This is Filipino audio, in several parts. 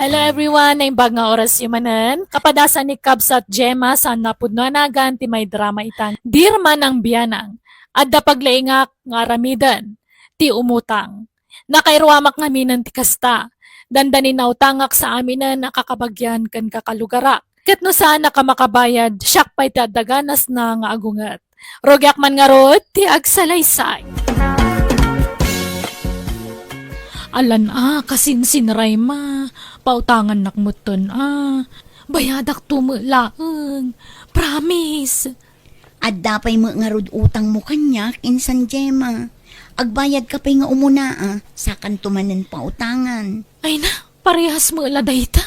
Hello everyone, naimbag nga oras yumanen. Kapadasan ni Cubs at Gemma sa napudnoanagan ti may drama itan. Dirman ang biyanang. Adda paglaingak nga aramidan. Ti umutang. Nakairwamak nga minan ti kasta. Dandanin na utangak sa amin na nakakabagyan kan kakalugara. Ket no saan nakamakabayad, siyak pa'y ti adaganas na nga agungat. Rogyak man nga rod, ti agsalaysay. Alan kasinsin Rayma, pautangan nakmuton bayadak tumulaeng, promise. At dapay mo nga rod utang mo kanyak, insan Gemma. Agbayad ka pa'y nga umuna sakan tumanen pa utangan. Ay na, parehas mo dayta.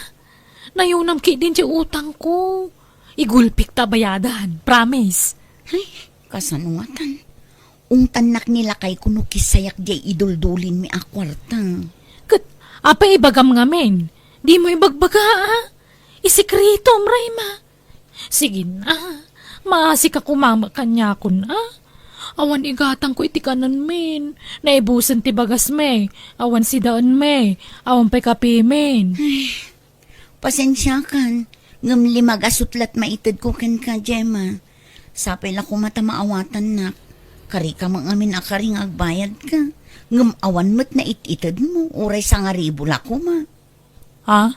Nayunam ki din di utang ko. Igulpik ta bayadan, promise. Ay, kasanuatan. Ungtanak nila kay kuno kisayak di iduldulin mi akwarta. Kat, apa ibagam ngamen? Di mo ibagbaga Isikreto, Rayma. Sige na, maasik ako mama kanya kun Awan igatang ko itikanan men. Naibusan ti bagas me. Awan si daan me. Awan pa'y kape men. Pasensya kan. Ngam limag asutlat maitid ko ken ka, Gemma. Sapay la ko mata maawatan nak. Kari ka mang amin akaring agbayad ka. Ngam awan mo't na ititid mo. Uray sa nga ribo la ko ma. Ha?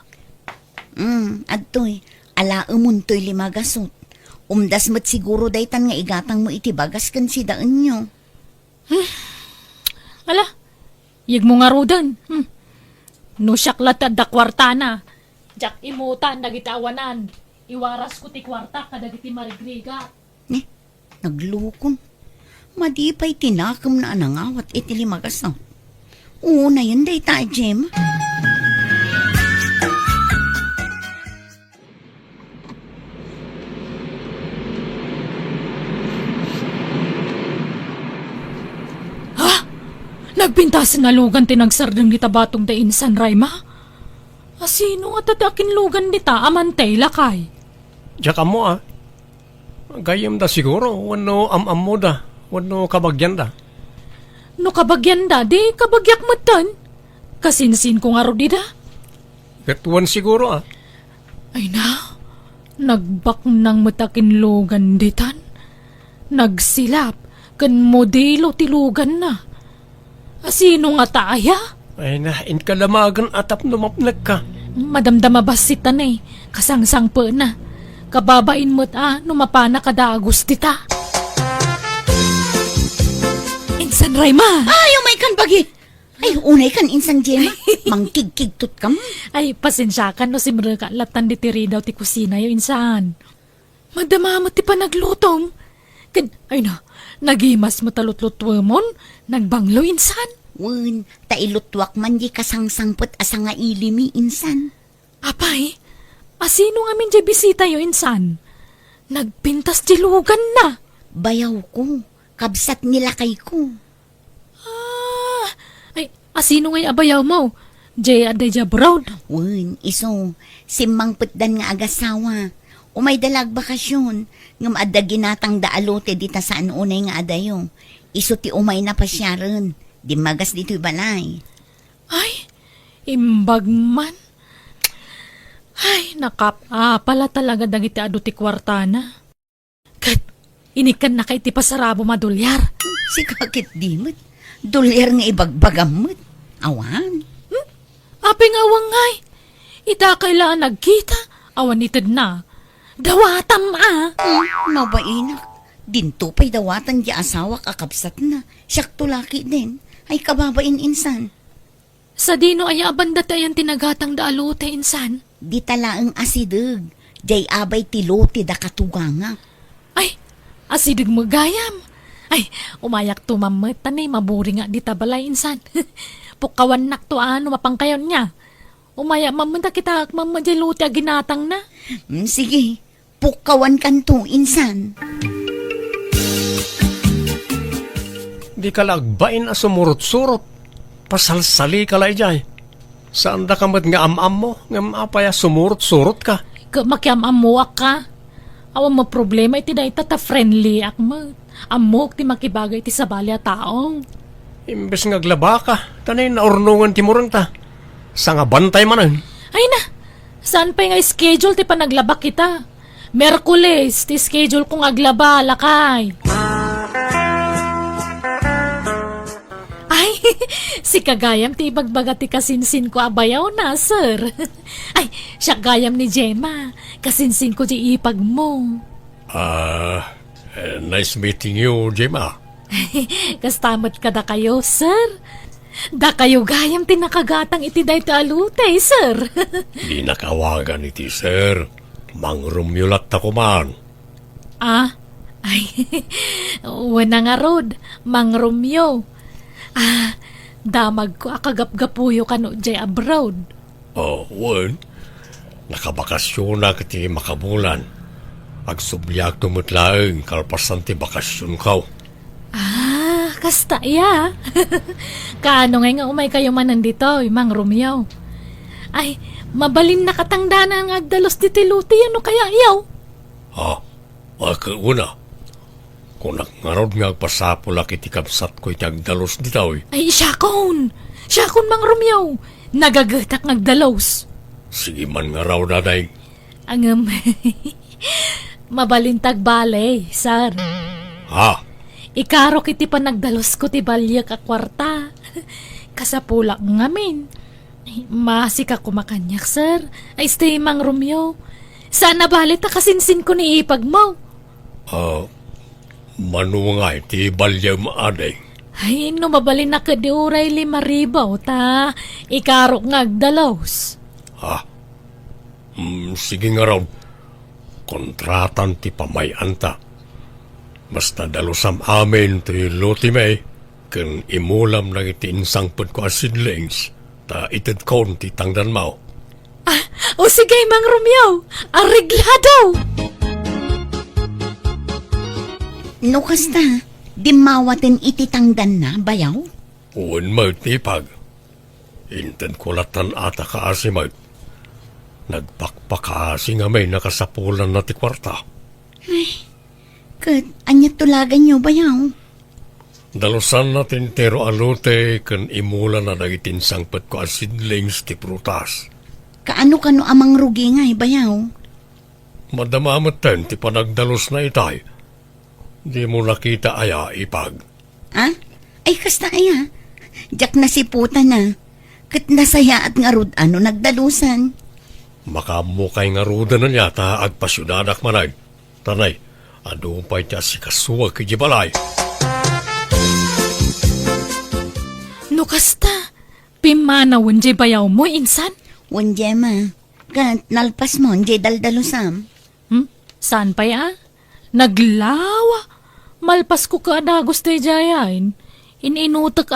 Adtoy. Ala umuntoy limagasot. Umdas mo't siguro daytan nga igatang mo itibagas kan si daan nyo. Ala, yag mo nga rodan. No syaklat at da kwarta na. Jak imutan, nagitawanan. Iwaras ko ti kwarta, kadagiti marigriga. Naglukon. Madipay tinakam na anangawat itilimagasot. Una yun dayta, Gemma. Nagpintas nga lugan tinagsardang dita batong da insan, Rayma. Asino nga tatakin lugan dita, amantay lakay. Diyak mo Gayam da siguro, wano am mo da, wano kabagyan da. No kabagyan da, di kabagyak mo tan. Kasinsin ko nga ro di da. Ketuan siguro Ay na, nagbak nang matakin lugan ditan. Nagsilap, kan modelo ti lugan na. Asino nga taaya? Ay na, inkalamagan atap numapnag ka. Madamdama basitan kasangsang po na. Kababain mo't numapana kada Agustita. Insan Rayma! Ay, umay kan bagi! Ay, unay kan insan Gemma. Mangkig-kigtot ka mo. Ay, pasensya ka no si Mreka latan di tiri daw ti kusina yung insan. Madama mo ti panaglutom. Ay na, nagimas mo talutlutwa mon, nagbanglo insan. Wen, tailutwak man di kasangsangpot asa nga ilimi insan. Apay, asino nga min di bisita yung insan? Nagpintas di lugan na. Bayaw ko, kabsat nilakay ko. Ay, asino nga yung abayaw mo? Jay Adeja Brown. Wen, iso, simangputdan nga agasawa. Umay dalag bakasyon, ngam adda ginatang daalote dita saan unay nga adayo. Iso ti umay na pasyaran, di magas dito'y balay. Ay, imbag man. Ay, pala talaga dagiti adu ti kwartana. Kat, inikan na kay ti pasarabo madulyar. Si kakit dimot, dolyar nga ibagbagamot. Awan. Aping awang ngay. Ita kailangan nagkita, awan itid na. Dawatam Mabainak. Dinto pa'y dawatan di asawa kakabsat na. Siyak tulaki din. Ay kababain insan. Sa dino ay abanda tayan tinagatang daalote insan. Di talaang asideg. Jay abay tilote da katuganga. Ay, asidig magayam. Ay, umayak to mamatan maburi nga di tabalay insan. Pukawan nak to mapangkayon niya. Umaya mamanta kita mamajaluti ginatang na. Sige, pukawan kanto insan. Di ka lagbain sumurot-surot. Pasalsali ka la ijay. Saan da kamat nga am mo, nga apaya sumurot-surot ka. Makiam-amuak ka. Awan mo problema iti da itata friendly akmat. Amok ti makibagay ti sabali a taong. Imbes nga glaba ka, tanay na ornungan ti murang ta. Sa nga bantay manan. Ay na, Saan pa nga schedule ti pa naglaba kita? Merkules, ti schedule kong aglaba, lakay. Ay, si kagayam ti ibagbaga ti kasinsin ko abayaw na, sir. Ay, siya gayam ni Gemma. Kasinsin ko ti ipag mo. Nice meeting you, Gemma. Kastamot ka da kayo, sir. Da kayo gayam ti nakagatang iti dayto alutay, sir. Di nakawagan iti sir. Mangrumyulat ako man. Ah, ay, wala nga rod, Mang Romeo. Damag ko akagap-gapuyo ka no jay abroad. Wen. Nakabakasyon na kiti makabulan. Agsubyak tumutlaeng kalpasan ti bakasyon kaw. Kasta ya. Kaano nga umay kayo man nandito, Mang Romeo. Ay, mabalin na katangdanan ang agdalos di tiluti, ano kaya yaw? Una. Kung nangarod nga agpasapula kiti kapsat ko iti agdalos ditaw. Ay, syakon, Mang Romeo. Nagagatak ng agdalos. Sige man nga raw daday. Ang, mabalintag balay, sir. Ikaro kiti pa nagdalos ko ti balyak a kwarta. Kasapulak ngamin. Masik ako makanyak, sir. Ay, stay, Mang Romeo. Sana balit na kasinsin ko ni ipag mo. Manuangay ti balya maaday. Ay, no mabalin na ka di uray 5,000 ta. Ikaro ngagdalos. Sige nga raw. Kontratan ti pamayanta. Basta dalusam amin ti luti may. Kung imulam na iti insangpod ko asidlings. Ta ited kon ti tangdan mo. O sige, Mang Romeo. Areglado! No kasta, di mawaten iti tangdan na, bayaw? Uwan mo tipag. Inten kulatan ata kaasimag. Nagpakpakasi nga may nakasapulan na ti kwarta. Kat, anya tulagan nyo, bayaw? Dalusan natin tero alute kan imula na nagitinsangpet ko asidlings ti prutas. Kaano-kano amang rugi nga, bayaw? Madamamat ten ti panagdalos na itay. Di mo nakita aya ipag. Ay, kasta aya. Diyak na si puta na. Kat nasaya at nga rod ano nagdalusan. Makamukay nga ruda na niya ta agpasyudadak manay. Tanay, adupay tiya si kasuwag kijibalay. No kasta, pimanawon jay bayaw mo, insan? Wan, Gemma. Kat nalpas mo, jay daldalusam. Saan pa ya? Naglawa. Malpas ko ka adagos tayo jayain. Ininutak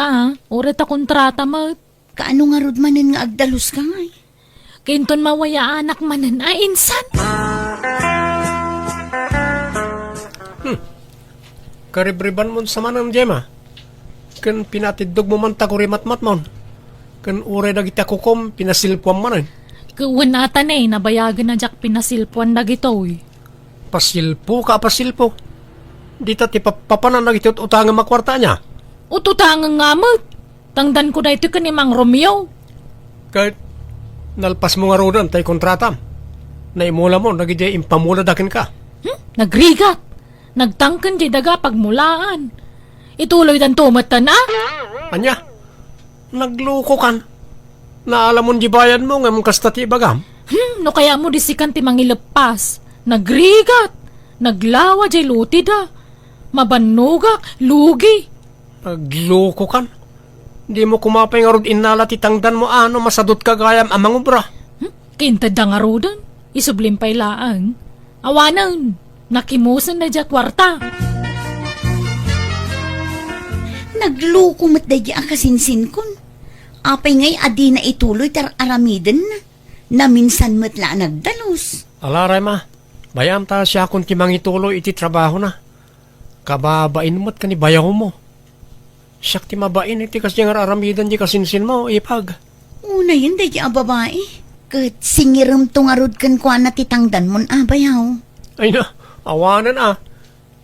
uret a kontrata mo. Kaano nga rod manin nga agdalus ka nga? Kinton mawaya anak manan insan. Karibriban mo sa manang Gemma. Kan pinatidog mo man takuri matmat mon. Kan ure dagiti akukom pinasilpuan manan. Kuwan ata na nabayagan na jak pinasilpuan dagitoy. Pasilpo ka pasilpo. Dita ti papanan dagiti utangan makwarta niya. Ututangang ngamot. Tangdan ko na ito ka ni Mang Romeo. Kahit nalpas mo nga rodan tay kontrata. Naimula mo, nagidi impamula dakin ka. Nagrigat. Nagtangkan di daga pagmulaan. Ituloy dan tumatan na. Anya, nagluko kan. Naalam mo di bayan mo nga mong kasta ti bagam. No kaya mo disikan ti mangilepas. Nagrigat. Naglawa jay lutida. Mabanugak, lugi. Nagluko kan. Di mo kumapay nga rod inala ti tangdan mo ano masadot ka gayam amang ubra. Kintad da nga rodan. Isublimpay laang. Awanan. Nakimusan na dya kwarta. Nagluko mat da di akasinsin kun. Apay ngay adi na ituloy tar aramiden na. Na minsan matla nagdalos. Alaray ma, bayam ta siya kung timang ituloy iti trabaho na. Kababain mo't ka ni bayaw mo. Siyak ti mabain iti kasi nga aramidan di kasinsin mo, ipag. Una yun da di babae. Kat singiram tungarod kan kwa na titangdan mon bayaw. Ay na, awanan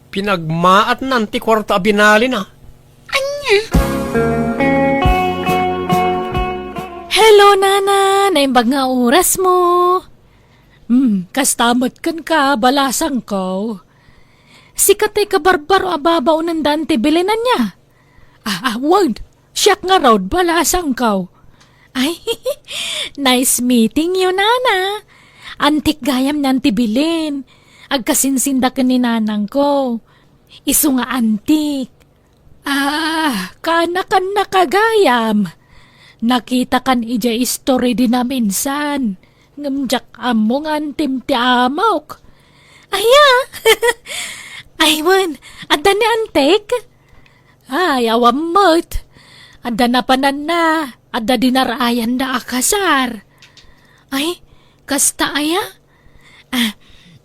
Pinagmaat nanti kwarta binali na. Anya? Hello, Nana. Naimbag nga oras mo. kastamot kan ka, balasang ko. Sikat ay kabarbaro ababaw ng dante bilinan niya. Wag, siyak nga raw, balasang ko. Ay, nice meeting you, Nana. Antik gayam nanti bilin. Agkasinsinda ka ni nanang ko. Isu nga antik. Kanakan nakagayam. Nakita kan ija story din na minsan. Ngamjak among antim ti amok. Aya! Aywan, adda ni antik? Ay, awam mo't. Adda na panan na. Adda dinarayan na akasar. Ay, kasta aya?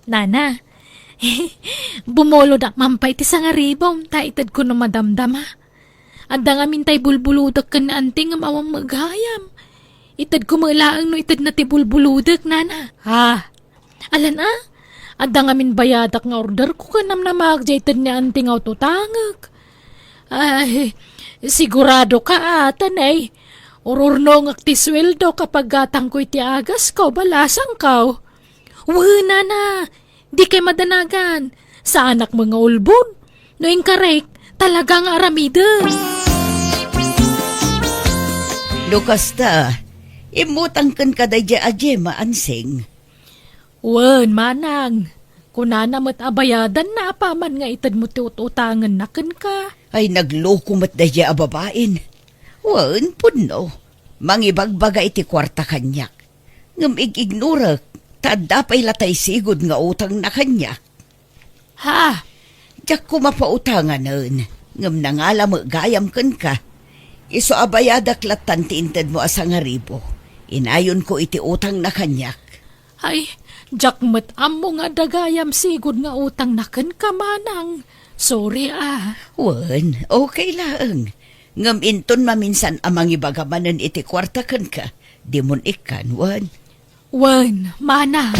Nana, bumolo da mampay ti sangaribom, taitad ko no madamdama. Adda nga mintay bulbuludak ka na anting ang awang maghayam. Itad ko malaang no itad na ti bulbuludak, Nana. Alan adda nga min bayadak nga order ko kanam na magjaytad ni anting autotangag. Ay, sigurado ka atan ay. Ururno ng ti sweldo kapag gatang ko iti agas ko, balasang ko. Wala na, di kay madanagan. Sa anak mga ulbon, noing karek, talagang aramida. Lukas ta, imutang kan ka day Jema ansing. Wan, manang. Kunana mo't abayadan na apaman nga itad mo ti utangan na kan ka. Ay nagloko mat day ababain. Wan puno, mangibagbaga iti kwarta kanyak. Ngam igignurak, tanda pa'y latay sigod nga utang na kanyak. Diyak ko mapautangan nun, ngam nangala mo gayam kan ka. Iso abayadak latan ti inted mo asang haribo. Inayon ko iti utang na kanyak. Ay, jak mo't amo nga dagayam sigod nga utang na kan ka, manang. Sorry Wan, okay lang. Ngam inton maminsan amang ibagamanan iti kwarta kan ka. Di mon ikan, wan. Wan, manang.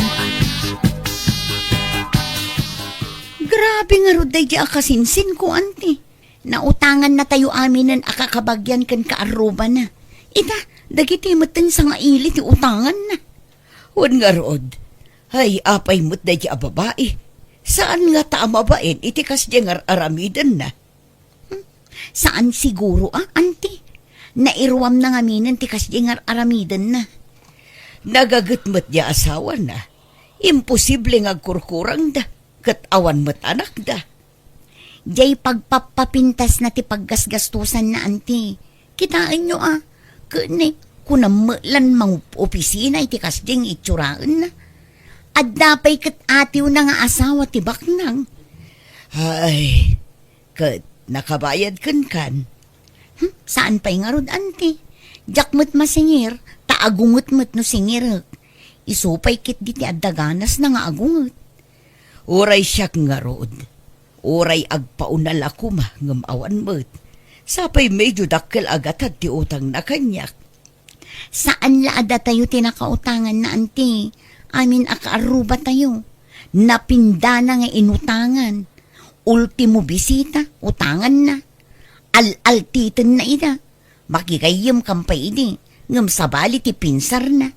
Grabe nga ro day akasinsin ko, anti. Nautangan na tayo amin ng akakabagyan kan kaaruba na. Ita, dagiti matan sa nga ili ti utangan na. Wan nga rod. Ay, apay mo't day ababae. Saan nga taamabain iti kas nga aramidan na? Saan siguro, anti? Nairuam na nga minan ti kas nga aramidan na. Nagagatmat niya asawa na. Imposible nga kurkurang da. Kat awan mat anak da. Jay pagpapapintas na ti paggasgastusan na, anti. Kitaan nyo Kani, kunamlan mang opisina iti kasding itsuraan na. At dapay kat atiw na nga asawa ti baknang. Ay, kat nakabayad kan. Saan pa'y nga rod, anti? Jakmat masingir, taagungot-mat no singir. Isupay kit di ti adaganas na nga agungot. Uray siyak nga rod. Uray agpaunal ako ngam awan mo't. Sapay medyo dakkel agatad ti utang na kanyak. Saan laada tayo tinakautangan na, anti? Amin akaaruba tayo. Napinda na nga inutangan. Ultimo bisita, utangan na. Al-altitan na ida. Makikayam kampay idi. Ngam sabali ti pinsar na.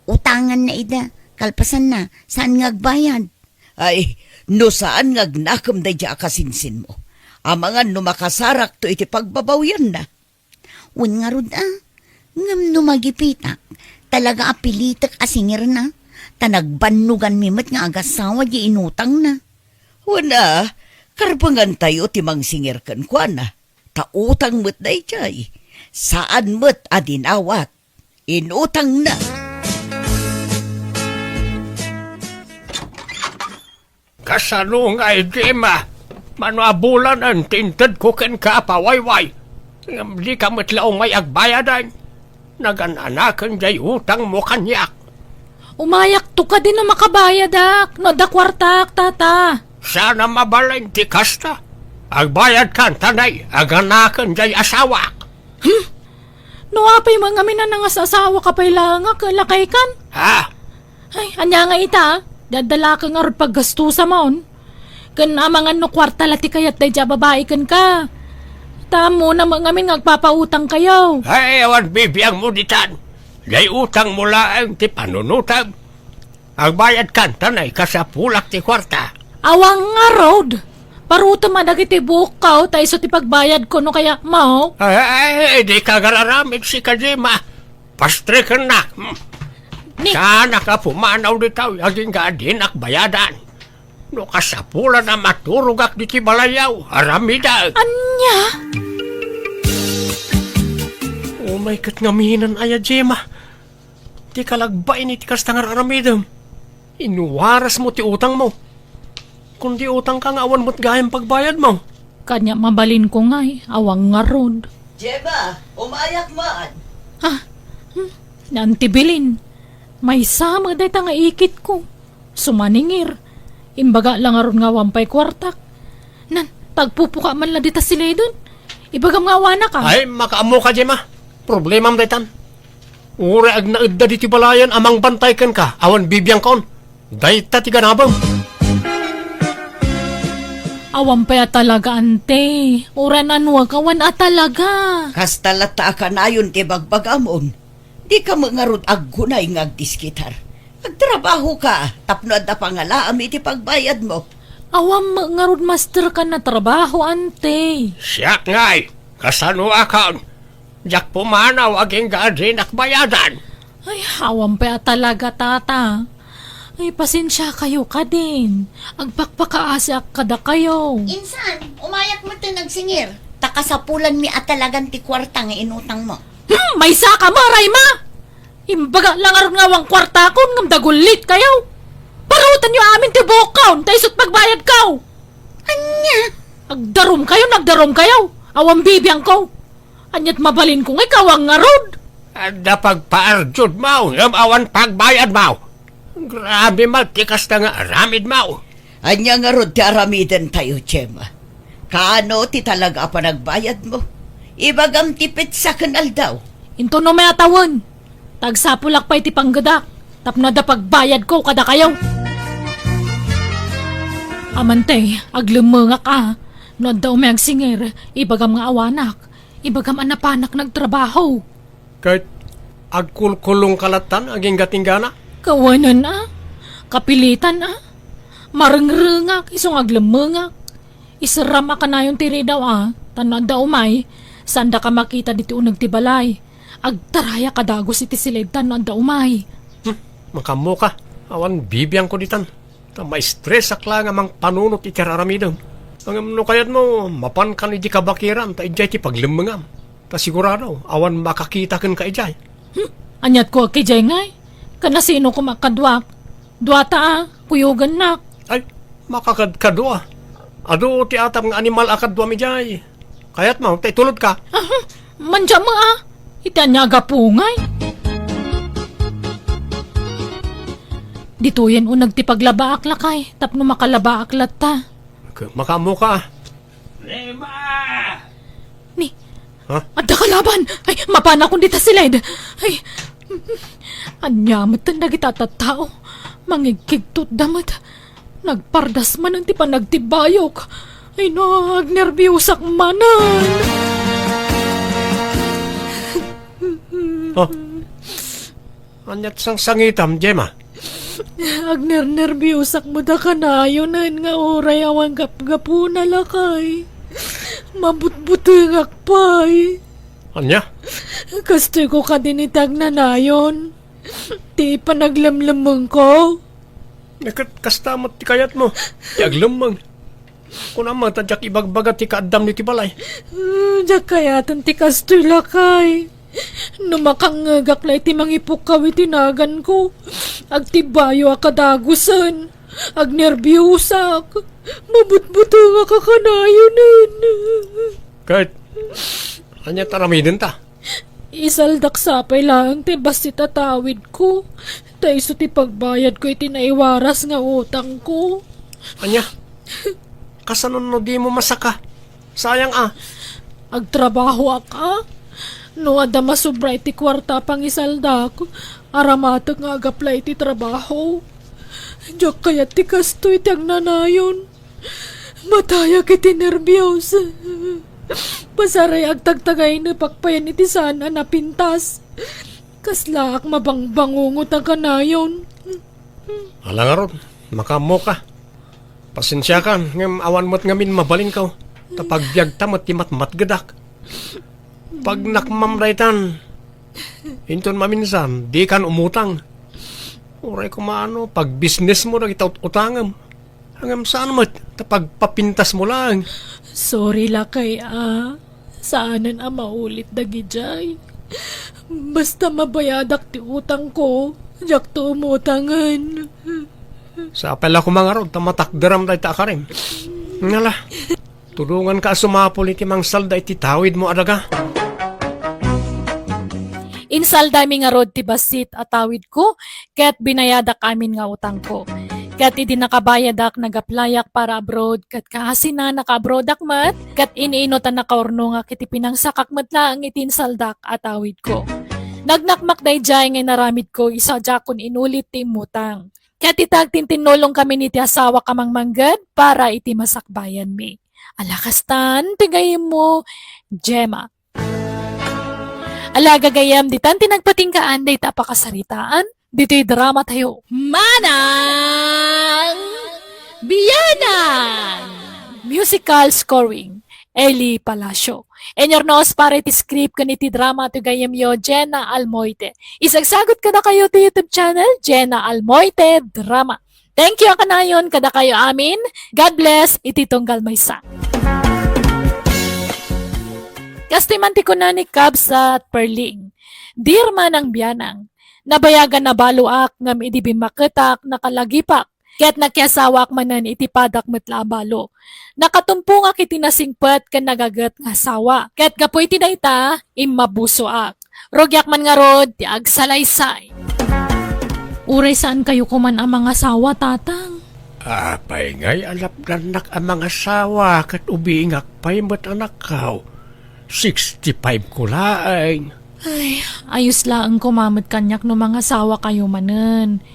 Utangan na ida. Kalpasan na. Saan ngagbayad? Ay, no saan ngagnakam da dya akasinsin mo. Amangan no makasarak to iti pagbabawyan na. Un nga rod ngam no magipitak. Talaga apilitak asingir na. Tanagbanugan mimot nga agasawa di inutang na. Wana, karbangan tayo timang singir kan kwa na. Tautang mo't day jay. Saan mo't adinawat. Inutang na. Kasano nga Jema? Manabulan ang tintad ko ken ka pawayway. Di ka matlaong may agbayadan. Nagananakan jay utang mo kanyak. Umayak to ka din na makabayadak. No da kwartak, tata. Sana mabalin ti kasta. Agbayad kan tanay, aganakan jay asawa. No apay mga minan nga sa asawa ka pa'y langak, lakay kan. Ay, anya nga ita, dadala ka nga rin paggastusa maon. Kan amangan no kwarta lati kayat day dya babae kan ka. Tamo na mga min ngagpapautang kayo. Ay, awan bibiyang mo ditan. Day utang mo laang ti panunutang. Agbayad kan, tanay ka sa pulak ti kwarta. Awang nga road. Paruto man dagiti bukaw, tayo so ti pagbayad ko no kaya mao. Ay, di ka gararamid si Kajima. Pastre ka na. Sana ka pumanaw ditaw, aging gadin ak bayadan. No kasapula na maturugak di ti balayaw, aramida. Anya? Oh my God, ngaminan aya, Jema. Di ka lagbay ni ti kastangar aramidam. Inuwaras mo ti utang mo. Kung di utang ka nga awan mo't gayang pagbayad mo. Kanya mabalin ko nga'y, awang nga road. Jema, umayak man. Nantibilin. May sama day nga ikit ko. Sumaningir. Imbaga lang aron nga wampay kwartak. Nan, tagpupuka man lang dita sila dun. Ibagam nga wana ka. Ay, makaamo ka, Jema. Problema mo daytan. Ure ag naidda di ti balayan amang bantay kan ka. Awan bibiyang kaon. Dayta ti ganabang. Awan pa ya talaga, ante. Uran anwa kawan a talaga. Kastalata ka na yun ti bagbagamon. Di ka mangarot aggunay ngagdiskitar. Agtrabaho ka, tapnoad na pangalaam iti pagbayad mo. Awan nga road master ka na trabaho, ante. Siyak ngay. Kasano akon. Jak pumanaw aging gadin ak bayadan. Ay, awan pa ya talaga, tata. Ay, pasensya kayo ka din. Agpakpakaasyak kada kayo. Insan, umayak mo ito nagsingir. Takasapulan mi at talagang ti kwarta nga inutang mo. May saka mo, Rayma! Imbaga lang aron nga wang kwarta ko, ngam dagulit kayo. Parutan nyo amin ti bukaw, tayo pagbayad kaw. Anya? Nagdarom kayo. Awang bibiyang ko. Anyat mabalin ko nga ikaw ang nga road. Ada pagpaarjud mo. Yung awan pagbayad mo. Grabe mal, tikas na nga aramid mo. Anya nga rod ti aramiden tayo, Chema. Kaano ti talaga pa nagbayad mo? Ibagam tipit sa kanal daw. Into no may atawan. Tagsapulak pa iti panggadak. Tapno da pagbayad ko kada kayo. Amante, aglumanga ka. No daw may agsingir, ibagam nga awanak. Ibagam anapanak nagtrabaho. Kahit agkulkulong kalatan, aging gatinggana. Kawanan kapilitan marengrengak, isong aglemengak. Isarama ka na yung tiri daw tanad daw may, sanda ka makita dito unag tibalay. Agtaraya kadagos iti silid tanad daw may. Makamo ka, awan bibiyang ko ditan. Ta may stress akla nga mang panunot iti raramidam. Ang no kayat mo, mapan ka ni di kabakiran, ta ijay ti paglemengam. Ta sigurado, awan makakita kan ka ijay. Anyat ko kay jay ngay. Kana sino ko makadwak? Dwata kuyugan nak. Ay, makakadkadwa. Ado ti atap nga animal akadwa mi jay. Kayat mo, tay tulod ka. Manja mo Ita niya agapungay. Dito yan unag ti paglaba aklakay. Tapno makalaba aklat ta. Makamo ka. Rema! Ni, Ha? adda kalaban. Ay, mapana kung dita sila. Ay, anyamat na nagitatatao. Mangigkigtot damat. Nagpardas man ang ti panagtibayok. Ay, nagnerbiusak manan. Oh. Anyat sang sangitam, Jema. Agner-nerbiusak mo da kanayonan nga oray awang gap-gapu na lakay. Mabutbutungak pa'y. Anya? Kastoy ko ka dinitag na nayon. Di pa naglamlamang ko. Kastamot ti kayat mo. Ti aglamang. Kung naman, tadyak ibagbagat ti kaadam ni ti balay. Diyak kayatan ti kastoy lakay. Numakangagak na iti mangipukaw itinagan ko. Agtibayo akadagusan. Agnerbiusak. Mabutbuto nga kakanayonan. Kahit, anya taramidin ta. Isaldak sapay lang ti basti tatawid ko. Taiso ti pagbayad ko iti naiwaras nga utang ko. Anya? Kasanon no di mo masaka? Sayang Agtrabaho aka. No ada masubra iti kwarta pang isaldak. Aramatag nga agapla iti trabaho. Diyak kaya ti kasto iti ang nanayon. Matayak iti nervyos. Pasaray agtagtagay na pakpayan iti sana na pintas. Kaslaak mabangbangungot ang kanayon. Alang aron, makamo ka. Pasensya ka, ngam awan mo't ngamin mabalin ka. Tapag biyag tamot ti matmatgadak. Pag nakmamraytan, inton maminsan, di kan umutang. Uray ko maano, pag business mo na kita utangam. Hangam saan mo, tapag papintas mo lang. Sorry lakay Saanan maulit dagijay. Basta mabayadak ti utang ko, jak to umutangan. Sa apela ko mga rod, tamatakdaram day takarim. Ngala, tulungan ka sumapol iti mang salda iti tawid mo adaga. Insalda mi nga rod ti basit at tawid ko, kaya't binayadak amin nga utang ko. Kaya't iti nakabayadak nagaplayak para abroad, kaya't kahasin na naka-abroadak mat, kaya't iniinotan nakaorno nga kiti pinangsakak mat lang iti insaldak at tawid ko. Nagnakmak day jay nga naramid ko, isa jakon inulit ti imutang. Kaya't itagtintinulong kami ni ti asawa kamang manggad para iti masakbayan mi. Alakastan, tigay mo, Gemma. Alaga gayam, ditan tinagpatingkaan, day tapakasaritaan, dito'y drama tayo. Manang Biyanan! Musical scoring, Eli Palacio. Enyornos para iti script kan iti drama to gayam yo, Jenna Almoite. Isagsagot ka na kayo to YouTube channel, Jenna Almoite Drama. Thank you kanayon kada kayo amin. God bless, iti tunggal maysa. Kastimanti ko na ni Cubs at Perling. Dear Manang Biyanang, nabayagan na baluak ngam iti bimaketak nakalagipak. Kaya't nakiasawak manan iti padak metla balo. Nakatumpo nga kiti nasingpet kan nagagat nga sawa. Kaya't kapoy ti dayta imabusoak. Rogyak man nga rod ti agsalaysay. Uray saan kayo kuman ang mga sawa, tatang? Apay ngay alapdanak ang mga sawa kat ubingak pa'y mat anak kao. 65 ko laeng. Ay, ayos lang kumamit kanyak no mga sawa kayo manen.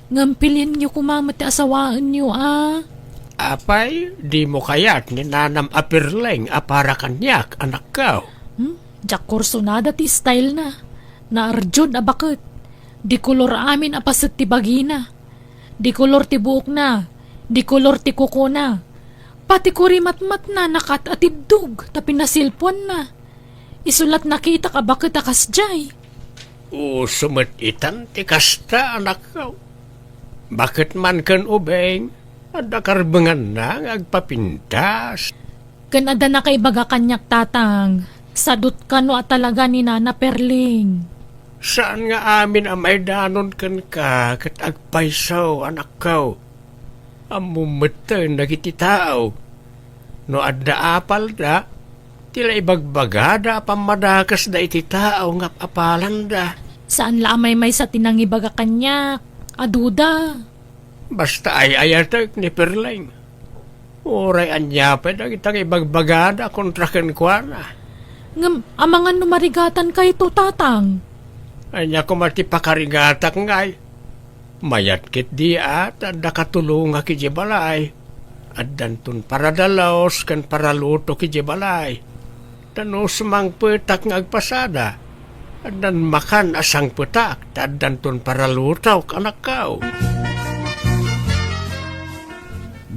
Ngampilin niyo kumamit ti asawaan niyo, Apay, di mo kayat ni nanam apirleng apara kanyak anak kao. Jak kursonada ti style na. Naarjod abakit. Di kolor amin apasit ti bagina. Di kolor ti buok na. Di kolor ti kuko na. Pati ko rimatmat na nakat atidug tapi nasilpon na. Isulat nakita ka bakit akas jay. Sumatitan ti kasta anak kao. Bakit man kan ubeng? Ada karbengan na agpapintas. Ganada na kay baga kanyak, tatang. Sadut ka no at talaga ni Nana Perling. Saan nga amin ang may danon kan ka kat agpaysaw anak kao? Amumatan na kiti tao. No adda apal da, tila ibagbagada pamadakas da iti tao nga apalan da. Saan lamay may sa tinangi baga kanyak? Aduda. Basta ay ayatek ni Perling. Uray anyapet ang itang ibagbagada kontra kenkwana. Ngam, amangan numarigatan kay to, tatang. Anya ko mati pakarigatak ngay. Mayat kit di at nakatulong ki jebalay. At dantun para dalaos kan para luto ki jebalay. Tanos mang petak ngagpasada. At dan makan asang petak. At dantun para lutaw anak kao.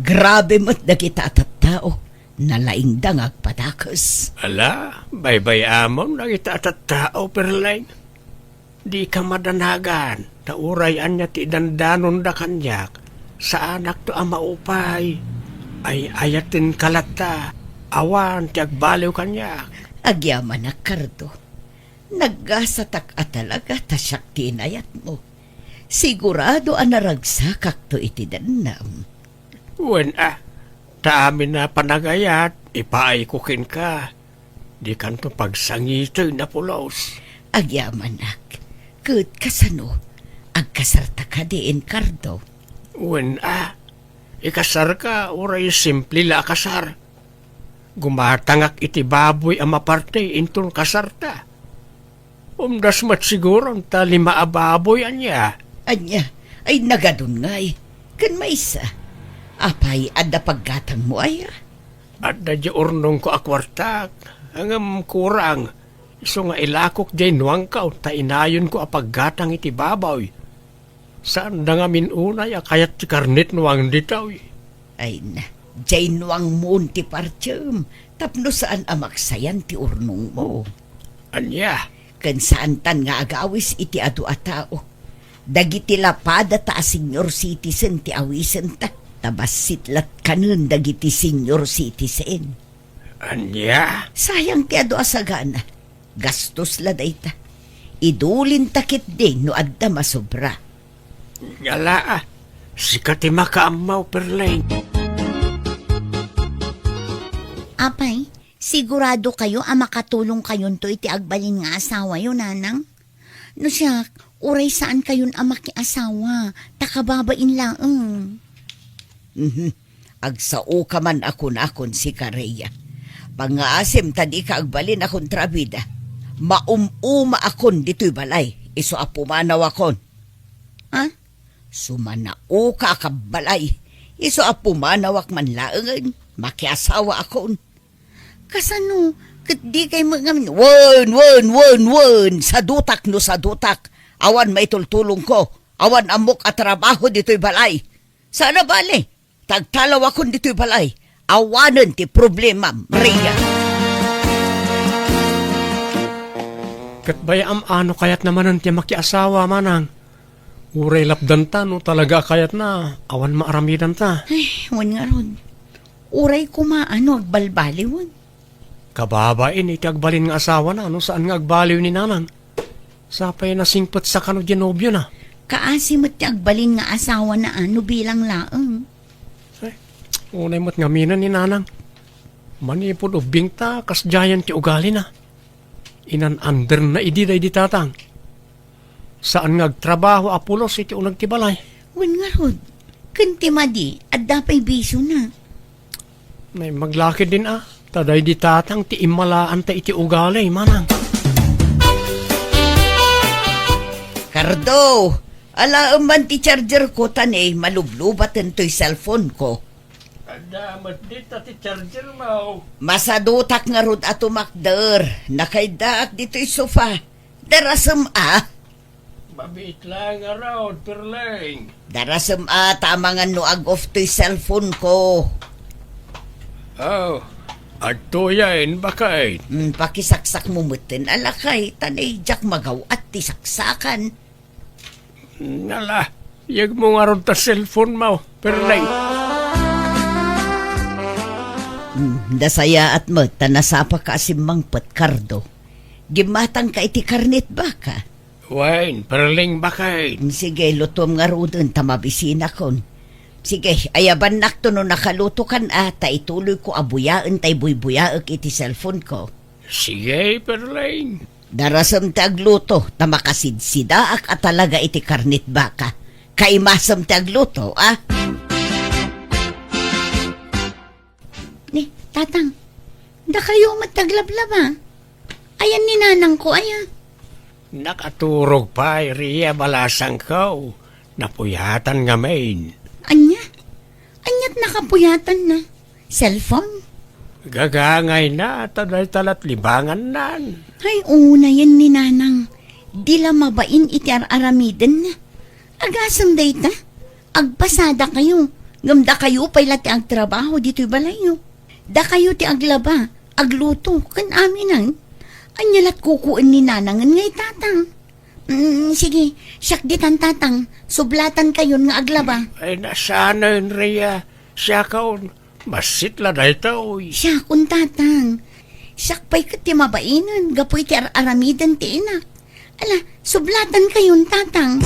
Grabe mo't dagita at tao. Nalaing dangag patakas. Ala, baybay amon nagita at tao Perling. Di ka madanagan. Taurayan niya ti dandanon da kanyak. Sa anak to ang maupay. Ay ayatin kalata. Awan ti agbaliw kanyak. Agyaman na kardo. Naggasatak at talaga tasyak tinayat mo. Sigurado ang naragsakak to iti danam. Wen taamin na panagayat, ipaay kukin ka. Di kanto pagsangitoy na pulos. Agyamanak, kud kasano, agkasarta ka diin kardo. Wen ikasar ka, oray simple la kasar. Gumatangak iti baboy ang maparte intong kasarta. Umdas mat siguro ta lima ababoy anya. Anya, ay nagadun ngay. Kan maisa, apay adda paggatang mo ay. Adda di urnong ko akwartak. Hangam kurang. Iso nga ilakok di nuwang ka ta inayon ko apaggatang iti baboy. Saan na nga minunay, kayat ti karnet nuwang ditaw. Ay na, jay nuang moon ti partyam. Tapno saan amaksayan ti urnong mo. Anya, Kan saan tan nga agawis iti adu a tao. Dagiti lapada ta a senior citizen ti awisen ta. Tabasitlat kanun dagiti senior citizen. anya, Sayang ti adu asagana. Gastos la dayta. Idulin takit din no adda masobra. ngala, sikat ti makaamaw perleng. Apay, sigurado kayo makatulong kayon to iti agbalin nga asawa yun, nanang? No siya, uray saan kayon makiasawa, takababain laeng. Agsao ka man ako na akon si Kareya. Pangaasim tadi ka agbalin akon trabida. Maumuma akon dito'y balay, iso apumanaw akon. Ha? Sumanao ka kabalay, iso apumanaw ak man laeng, makiasawa akon. Kasano, kat di kay mga wen, sa dutak no sa dutak. Awan may tultulong ko, awan amok at trabaho dito'y balay. Sana bale, tagtalaw akon dito'y balay. Awanan ti problema, Maria. Kat bayam ano kayat naman ti makiasawa manang. Uray lapdan ta no talaga kayat na awan maaramidan ta. Ay, wan nga ron. Uray kumaano agbalbaliwan. Kababain iti agbalin nga asawa na no saan nga agbaliw ni nanang. Sapay na singpot sa kano ginobyo na. Kaasimot ti agbalin nga asawa na bilang laeng. Unay mo't ngaminan ni nanang. Manipod ubing ta kas giant ti ugali na. Inan-under na ididay di tatang. Saan nga agtrabaho apulos iti unag ti balay. Wan nga ron. Kanti madi, at dapay biso na. May maglakid din Taday di tatang ti imalaan ta iti ugali manang. Cardo, alaam man ti charger ko tanay, malublubatan to'y cellphone ko. Adamat di ti charger mo. Masadutak nga rod ato makder, nakaydaak dito'y sofa. Darasam Mabit lang around, perleng. Darasam tama nga nuag off to'y cellphone ko. Oh, agtuyain bakay. Pakisaksak mo mutin, alakay, tanay jak magaw at ti saksakan. Nala, yag mo nga ron ta cellphone mo, perleng. Dasaya at mo, tanasapa ka asimang patkardo. Gimatang ka iti karnit baka. Wain, perleng bakay. Sige, lutom nga rudon, tamabisina kon. Sige, ayaban nakto no nakaluto kan ta ituloy ko abuyaan tay buybuyaak iti cellphone ko. Sige, perleng. Darasam tagluto, tamakasidsidaak at talaga iti karnit baka. Kaimasam tagluto, Ni, tatang, da kayo mataglablaba. Ayan ni nanang ko, ayan. Nakaturog pa, Ria balasang ko. Napuyatan nga main. Anya? Anya't nakapuyatan na. Cellphone? Gagangay na, taday talat libangan nan. Ay, una yan ni nanang. Di la mabain iti aramiden na. Agasam dayta. Agpasada kayo. Gamda kayo pala ti agtrabaho dito'y balayo. Da kayo ti aglaba. Agluto. Kan aminan. Anyalat kukuin ni nanangan ngay tatang. Sige, siyak ditan tatang. Sublatan kayon nga aglaba. Ay nasana yun, Ria. Siya kaon. Masitla na ito. Siya kun tatang. Siyak pa'y kat ti mabainan. Gapoy ti aramidan ti inak. Ala, sublatan kayon tatang.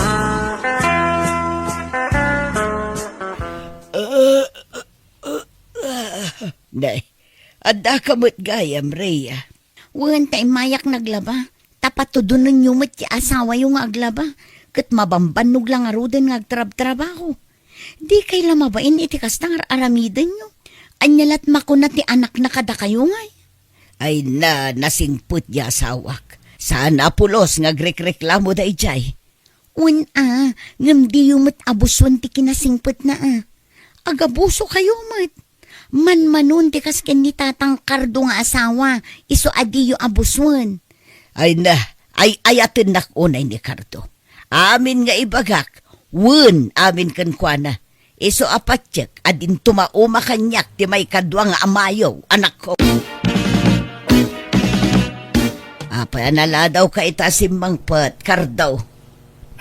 Day, adda kamot gayam, Rhea. Wan tay mayak naglaba. Tapat to doon ninyo mat ti asawa yung aglaba. Kat mabambanog lang arudan nga agtrab-trabaho. Di kay lamabain iti kastang aramidan nyo. Anyalat makunat ti anak na kada kayo ngay. Ay na, nasingput ya asawak. Saan apulos nga grek-reklamo da ijay. Un ngam di yung mat abuswan ti kinasingput na Agabuso kayo mat. Man-manon ti kasken ni tatang Cardo nga asawa. Iso adi yung abuswan. Ay na, ay ayatin nak unay ni Cardo. Amin nga ibagak, Wun, amin kan kwa na. Iso apatsyak, adin tumauma kanyak ti may kadwa nga amayaw, anak ko. Apa nala daw ka itasimbang pat, kardaw.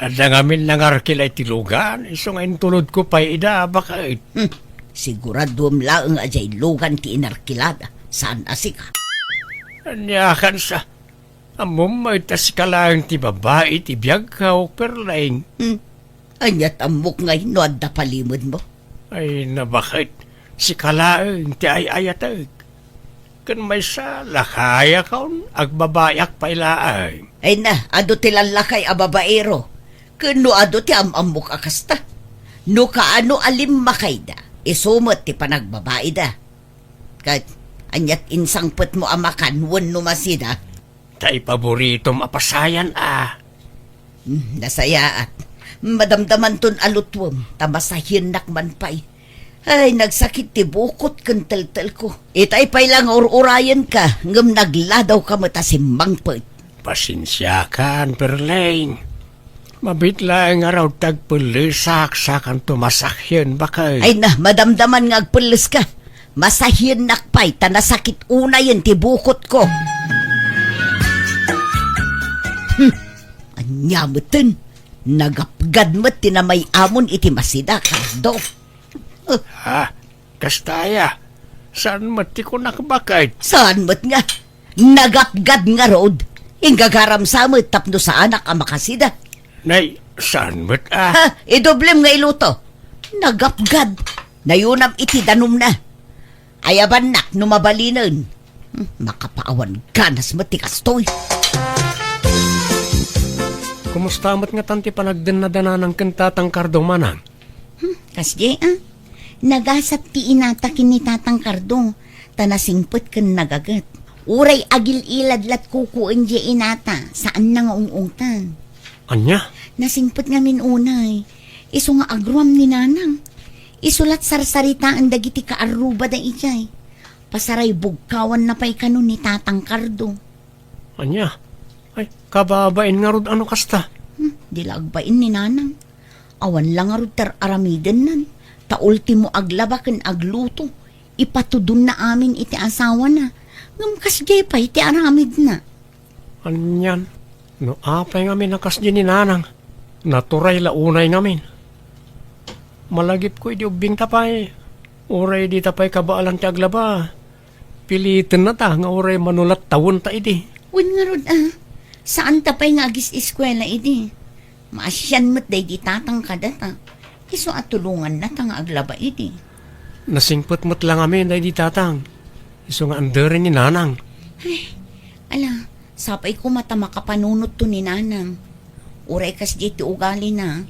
At nangamin nangarkilay tilugan, iso nga intulod ko pa ida, bakit? Siguradom laang ajay lugan ti inarkilada. Saan asika? Anyakan sa, amom may tas ka lang ti babae ti biyag ka o perlaing. Anyat amok ngay no adda palimod mo. Ay na bakit? Si kalaang ti ay-ayatag. Kan may sa lakaya kaon, agbabayak pa ilaay. Ay na, ado ti lalakay a babaero. Kano ado ti amamok akasta. No kaano alim makayda, isumot ti panagbabae da. Kahit anyat insangpet mo amakan, wan no masida. Tay paborito mapasayan Nasayaat. Madamdaman ton alutwam, tamasahin nakman pa'y. Ay, nagsakit ti bukot kan tel-tel ko. Itay pa'y lang urayan ka, ngam nagladaw ka matasimbang pa'y. Pasensya kan, perlaing. Mabitla nga raw tagpulisak sa kan tumasakyan bakay. Ay na, madamdaman nga agpulis ka. Masahin nakpay, tanasakit unayan ti bukot ko. Anyamutin, nagapgad mo't tinamay amon iti masida, kardo. Ha? Kastaya, saan mati ko nakabakay? Saan mo't nga? Nagapgad nga road. Ingagaram sa mo tapno sa anak ang makasida. Nay, saan mat Ha, idoblem nga iluto. Nagapgad. Nayunam iti danum na. Ayaban nak numabalinan. Makapaawan ganas matikastoy. Kumusta mat nga tanti panagdanadana ng kantatang kardo manang? Kasye nagasat ti inatakin ni Tatang Kardo. Tanasingpot kan nagagat. Uray agil iladlat kukuan di inata. Saan na nga ungungtan? Anya? Nasingpot nga minunay. Iso nga agruam ni nanang. Isulat sarsarita ang dagiti kaaruba da ijay. Pasaray bugkawan na pa'y kanon ni Tatang Kardo. Anya? Ay, kababain nga rod ano kasta? Dilagbain ni nanang. Awan lang nga rod tar aramiden nan. Ta ultimo aglabakan agluto. Ipatudun na amin iti asawa na. Ngam kasjay pa iti aramid na. Anyan? No apay ngamin nakas din ni nanang. Naturay launay ngamin. Malagip ko iti ubing tapay. Uray di tapay kabaalan ti aglaba. Pilitin na ta nga uray manulat tawon ta iti. Wen nga rod Saan tapay nga agis eskwela iti? Maasyan mo't day di Tatang kadata. Iso at tulungan na tang aglaba iti. Nasingpot mo't lang amin day di tatang. Iso nga anderin ni nanang. Ala, sapay ko mata makapanunot to ni nanang. Uray kas di ti ugali na.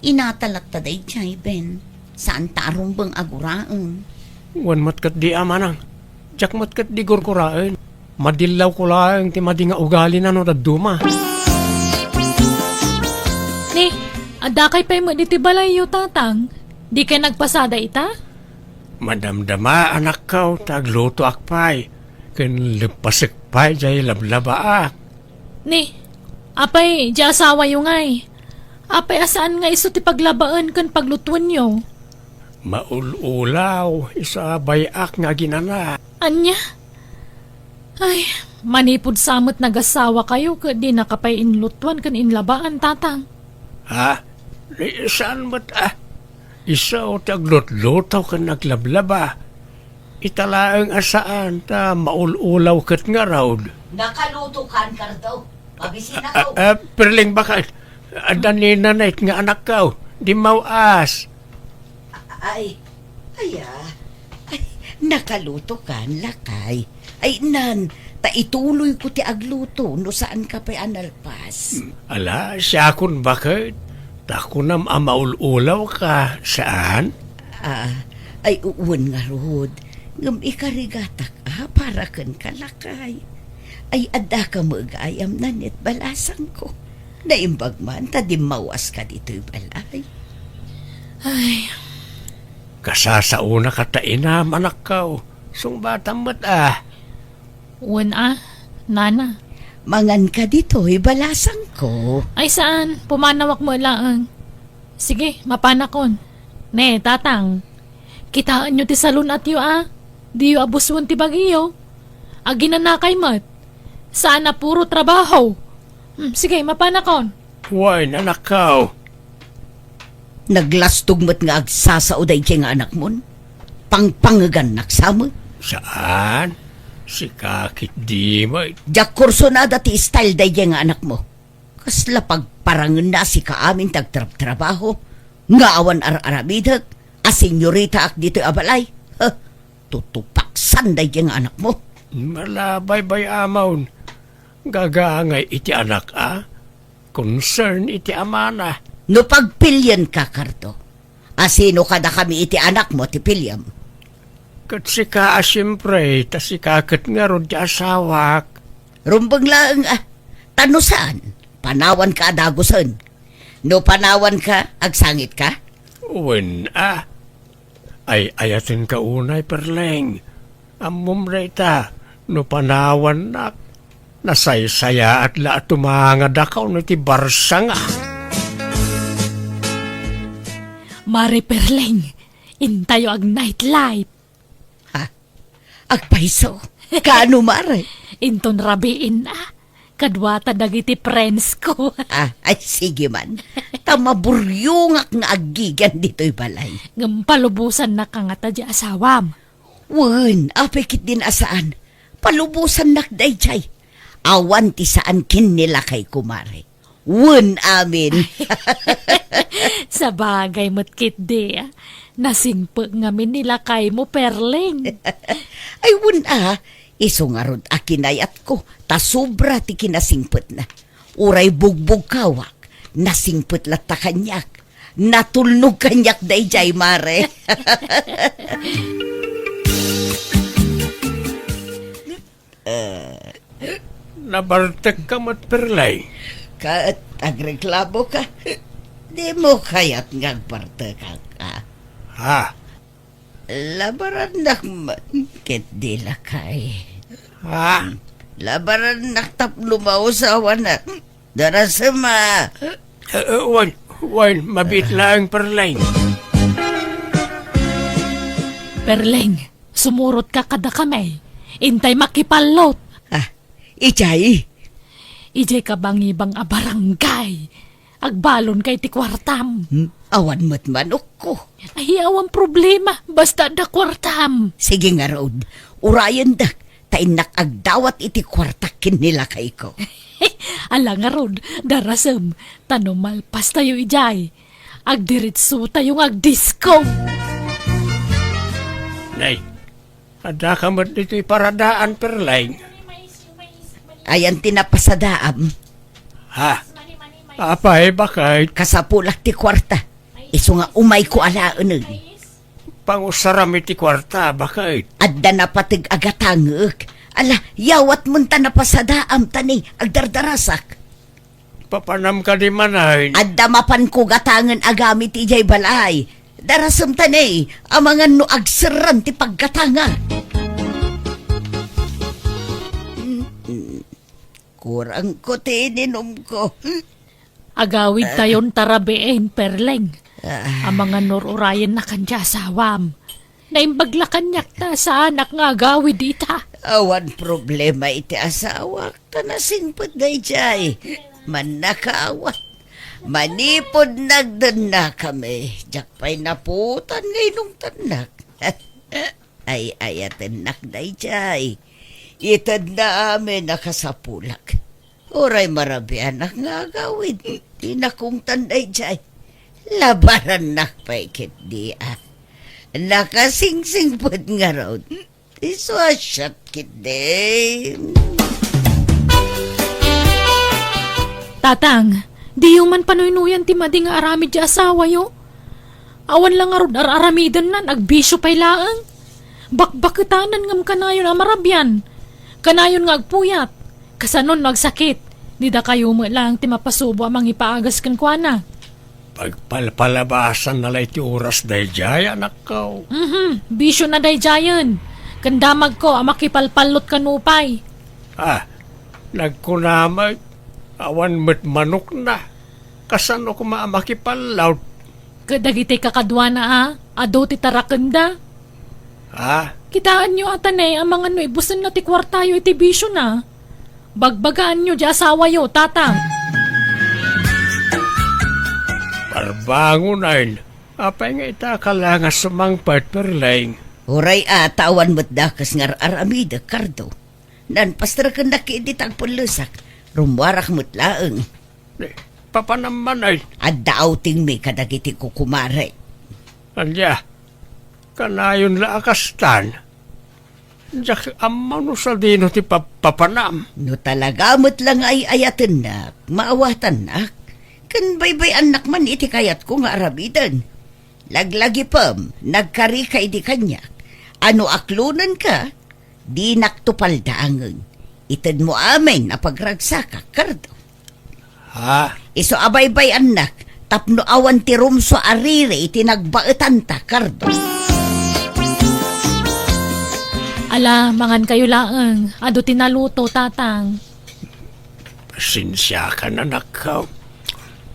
Inatalat ta day chay ben. Saan ta arumbang aguraan? Wan matkat di amanang. Diyak matkat di gurkuraan. Madilaw ko lang ti madi nga ugali na no daduma. Ni, adakay pa'y mo diti balayo, Tatang. Di ka nagpasada ita? Madamdama anak kaw tagluto akpay. Ken lepasek pay jay lablaba. Ni, apay, di asawa yung ngay. Apay, asaan nga iso ti paglabaan kan paglutuan nyo? Maululaw, isa bayak nga ginana. Anya? Ay, manipod samot nagasawa kayo ka di nakapay inlutuan kan inlabaan, Tatang. Ha? Saan ba't isa o taglot-lotaw ka naglablaba. Italaang asaan ta maululaw kat nga raw. Nakaluto kan, Kardo. Mabisina ko. Perling bakit? Adanin na nga anak kaw. Di mawas. Ay, nakaluto kan, lakay. Ay, nan, ituloy ko ti agluto no saan ka pa'y analpas. Ala, siya kun bakit? Tako na maululaw ka. Saan? Ay, uwan nga rod. Ngam ikarigatak, para kan kalakay. Ay, adda ka mag-ayam na net balasang ko. Naimbag man, tadimawas ka dito'y balay. Ay, Kasasauna ka taina, anak kaw. Sung batang mat wan nana. Mangan ka dito'y balasang ko. Ay saan? Pumanawak mo lang. Sige, mapanakon. Ne, tatang. Kitaan nyo ti salon at yu Di yu abuswan ti bagiyo. Aginanakay mat. Sana puro trabaho. Sige, mapanakon. Why, nanakaw. Naglastog mo't nga agsasauday kay nga anak mon. Pangpangagan naksama. Saan? Si kakit di mo. Diyak kurso na dati style day kay nga anak mo. Kasla pagparangan na si kaamin tagtrabaho. Nga awan ar-aramidag. A senyorita ak dito abalay. Tutupaksan day kay nga anak mo. Malabay bay amaw. Gagangay iti anak Concern iti amana. No pagpilyan ka, Karto. Asino kada kami iti anak mo, ti pilyam. Kat si ka siyempre, ta si kakat nga ron di asawak. Rumbang lang, tanusaan. Panawan ka adagusan. No panawan ka, agsangit ka. Uwin ay ayatin ka unay perleng. Amom reta, no panawan na. Nasaysaya at la tumanga dakaw na ti barsa nga. Mari Perleng, intayo ag nightlight. Agpaiso, kaano mare? Inton rabiin kadwata dagiti friends ko. Ay sige man. Tamaburyungak nga agigan dito'y balay. Ngampalubusan na kangata di asawam. Wen, apikit din asaan. Palubusan nakday chay. Awan ti saan kin nila kay kumare. Wen amin. Sa bagay mo't di nasingpag ngamin nila kay mo Perleng. Ay wen iso nga rod akinayat ko. Ta sobra ti kinasingpet na. Uray bugbog kawak. Nasingpet lata kanyak. Natulnog kanyak dayjay mare. Nabartek ka mat perleng. Kaat agreklamo ka. Di mo kayat ngagparte ka. Ha? Labaran nak ket di lakay. Ha? Labaran nak tap lumausawa na. Darasama. Wan, mabit lang perleng. Perleng, sumurot ka kada kamay. Intay makipalot. Ijay. Ijay ka bang ibang abarangay. Agbalon kay ti kwartam. Awan mo't manok ko. Ay, awang problema. Basta da kwartam. Sige nga road. Urayan dak. Tainak agdawat iti kwartakin nila kay ko. Ala nga rod, darasem. Tanumal pas tayo ijay. Agdiritso tayong agdisco. Nay, ada ka mat dito'y paradaan perleng. Ayan tinapasadaam. Ha? Apay, bakit? Kasapulak ti kwarta. Iso nga umay ko alaan. Pangusaram iti kwarta, bakit? Adda na patig agatangek. Ala, yawat munta na pasadaam tani, agdardarasak. Papanam ka di manay. Adda mapan ko gatangan agamit ijay balay. Darasam tani, amangan no agseran ti paggatanga. Kurang ko tininom ko. Agawid tayon tarabein, Perleng. Ang mga nururayan na kanya sawam. Naimbaglakan niyak na sa anak nga agawid ita. Awan problema iti asawak. Tanasingpot na ijay. Man nakawat. Manipod nagdan na kami. Diyak pa'y naputan ngayon tanak. Ay ayaten na ijay. Itad na amin nakasapulak. Oray marabi anak nga agawid. Di na kong tanday jay. Labaran nak paikit di Nakasingsing pod nga raw. Iswasyat kit di. Tatang, di yung man panuinuyan ti madi nga aramid di asawa yo. Awan lang nga rod aramidan na, nagbisyo pa'y laang. Bakbakitanan ngam kanayon amarabyan. Kanayon nga agpuyat. Kasanon nagsakit. Nida kayo mo lang ti mapasubo amang ipaagas kan kwa na. Pagpalpalabasan na iti oras dayjay, anak ko. Bisyo na dayjayan. Kandamag ko amakipalpalot kanupay. Nagkunamay. Awan met manok na. Kasano ko maamakipalaw. Kadagiti kakadwa na ado ti tarakenda. Ha? Kitaan nyo atanay ang mga no ibusan na ti kwartayo iti bisyo na. Bagbagaan nyo di asawa yo, tatang. Parbangunan. Apay nga ita kalangas sumangpat perleng. Oray tawan mo't dakas ngar aramida, Kardo. Nan pastra ka ki di tagpulusak. Rumwarak mo't laeng. Papanaman ay. At daouting may kadagiti kukumare. Anya, kanayon laakastan. Jak amano sa dino ti papanam. No talaga mo't lang ay ayaten nak, maawatan nak. Kan baybay anak man iti kayat ko nga arabidan. Laglagi pam, nagkari ka di kanyak. Ano aklunan ka? Di naktupaldaangan. Itad mo amin na pagragsaka, Kardo. Ha? Iso abaybay anak, tapno awan ti rumso arire iti nagbaetan ta, Kardo. Ala, mangan kayo laeng. Ado tinaluto, tatang. Sinsya ka na nakaw.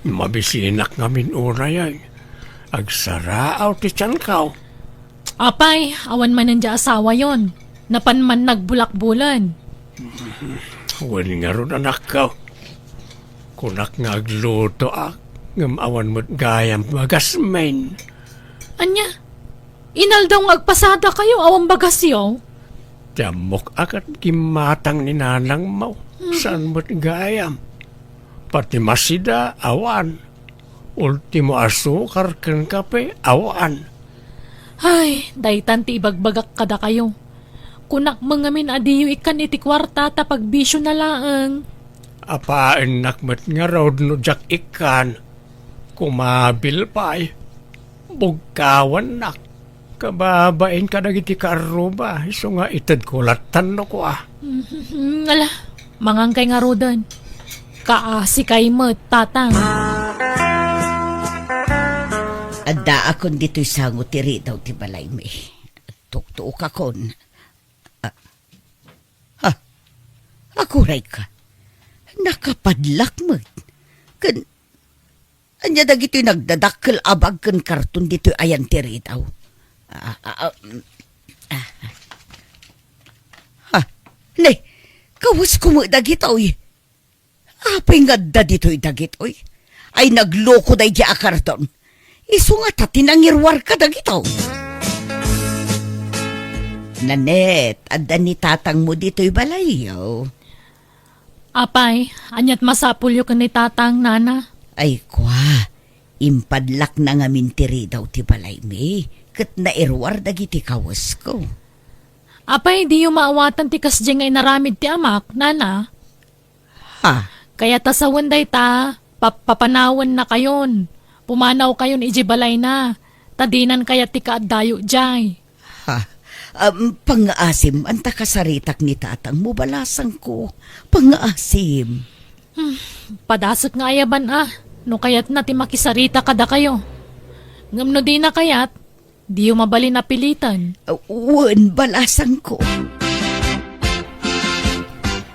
Mabisinak ngamin unay ay. Agsaraaw ti tiyan kaw. Apay, awan man nandya asawa yon. Napan man nagbulak-bulan. Wan nga ron anak kaw. Kunak nga agluto ngam awan mo't gayam magasmen. Anya, inal daw nga agpasada kayo, awang bagasyo. Damok akat gimatang ni nanang mo. Saan mo't gayam? Pati masida, awan. Ultimo asukar ken kape, awan. Ay, daytan ti ibagbagak kada kayo. Kunak mangamin adiyo ikan iti kwarta tapag bisyo na laeng. Apain nakmet nga road no jak ikan. Kumabil pa'y. Bugkawan nak. Kababain ka dagiti karuba. Iso nga itad kulatan no ko Ala, mangangkay nga rodan. Kaasi kay mo, tatang. Adda akon dito'y sango tiri daw ti balay mi. Tuktuok akon. Akuray ka. Nakapadlak mo. Anya dagito'y nagdadakkel abag kan karton dito'y ayan tiri daw. Ne, kawas ko mo dagito'y. Apay nga da dito'y dagito'y. Ay nagloko day di akarton. Iso nga tatinangirwar ka dagitaw. Nanet, adda ni tatang mo dito'y balayaw. Apay, anyat masapulyo ka ni tatang, nana. Ay kwa, impadlak na nga mintiri daw ti balay mi. Kat nairwar dagiti kawas ko. Apay, di yung maawatan ti kasdya nga inaramid ti amak, nana. Ha? Kaya tasawan day ta, papanawan na kayon. Pumanaw kayon ijibalay na. Tadinan kaya ti kaadayo jay. Ha? Pangaasim, anta kasaritak ni tatang mo balasang ko. Pangaasim. Padasot nga ayaban no kayat na ti makisarita kada kayo. Ngam no di na kayat, di yung mabali na pilitan. Wan balasang ko.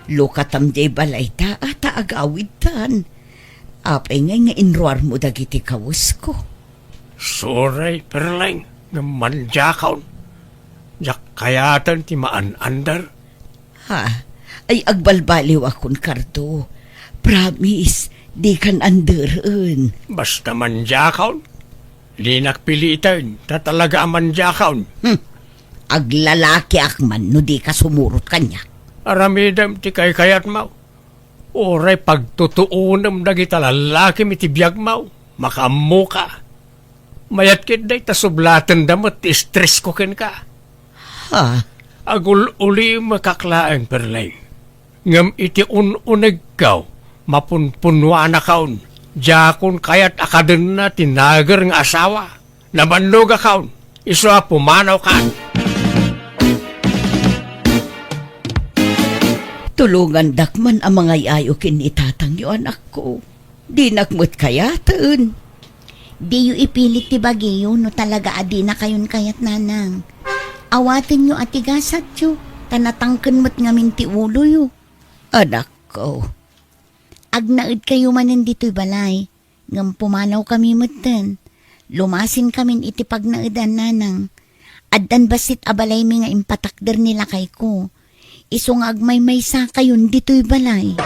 Lukatam jay balay ta ata agawid tan. Apay nga inruar mo dagiti kawas ko. Suray perleng. Ngamanjakaw. Jak kayatan ti maan-andar. Ha? Ay agbalbaliw akon, Kardo. Promise, di kan anderan. Basta manjakaw. Di nakpilitan. Tatalaga ang manjakaw. Aglalaki akman no di ka sumurot kanya. Aramidam ti kay kayat mau. Oray pagtutuunam dagita lalaki mitibiyag mau. Makamu ka. Mayat kit day tasublatan damot stress ko ken ka. Ha? Agul uli makaklaang perlay. Ngam iti ununeg kaw. Mapunpunwa na kaon. Jakon kayat akaden na tinagar ng asawa. Nabannog kaon. Iso pumanaw ka. Tulungan dakman ang mga yayo kinitatang yo anak ko. Di nakmut kayatan. Di yu ipilit ti bagiyo no talaga adi na kayon kayat nanang. Awatin nyo at tigasat yu. Tanatangken mo't ngamin ti ulo yu. Anak ko. Agnaid kayo manin dito'y balay. Ngam pumanaw kami matan. Lumasin kamin iti pagnaidan nanang. Addan basit abalay mi nga impatakder nila kay ko. Iso nga agmay may sa kayon dito'y balay.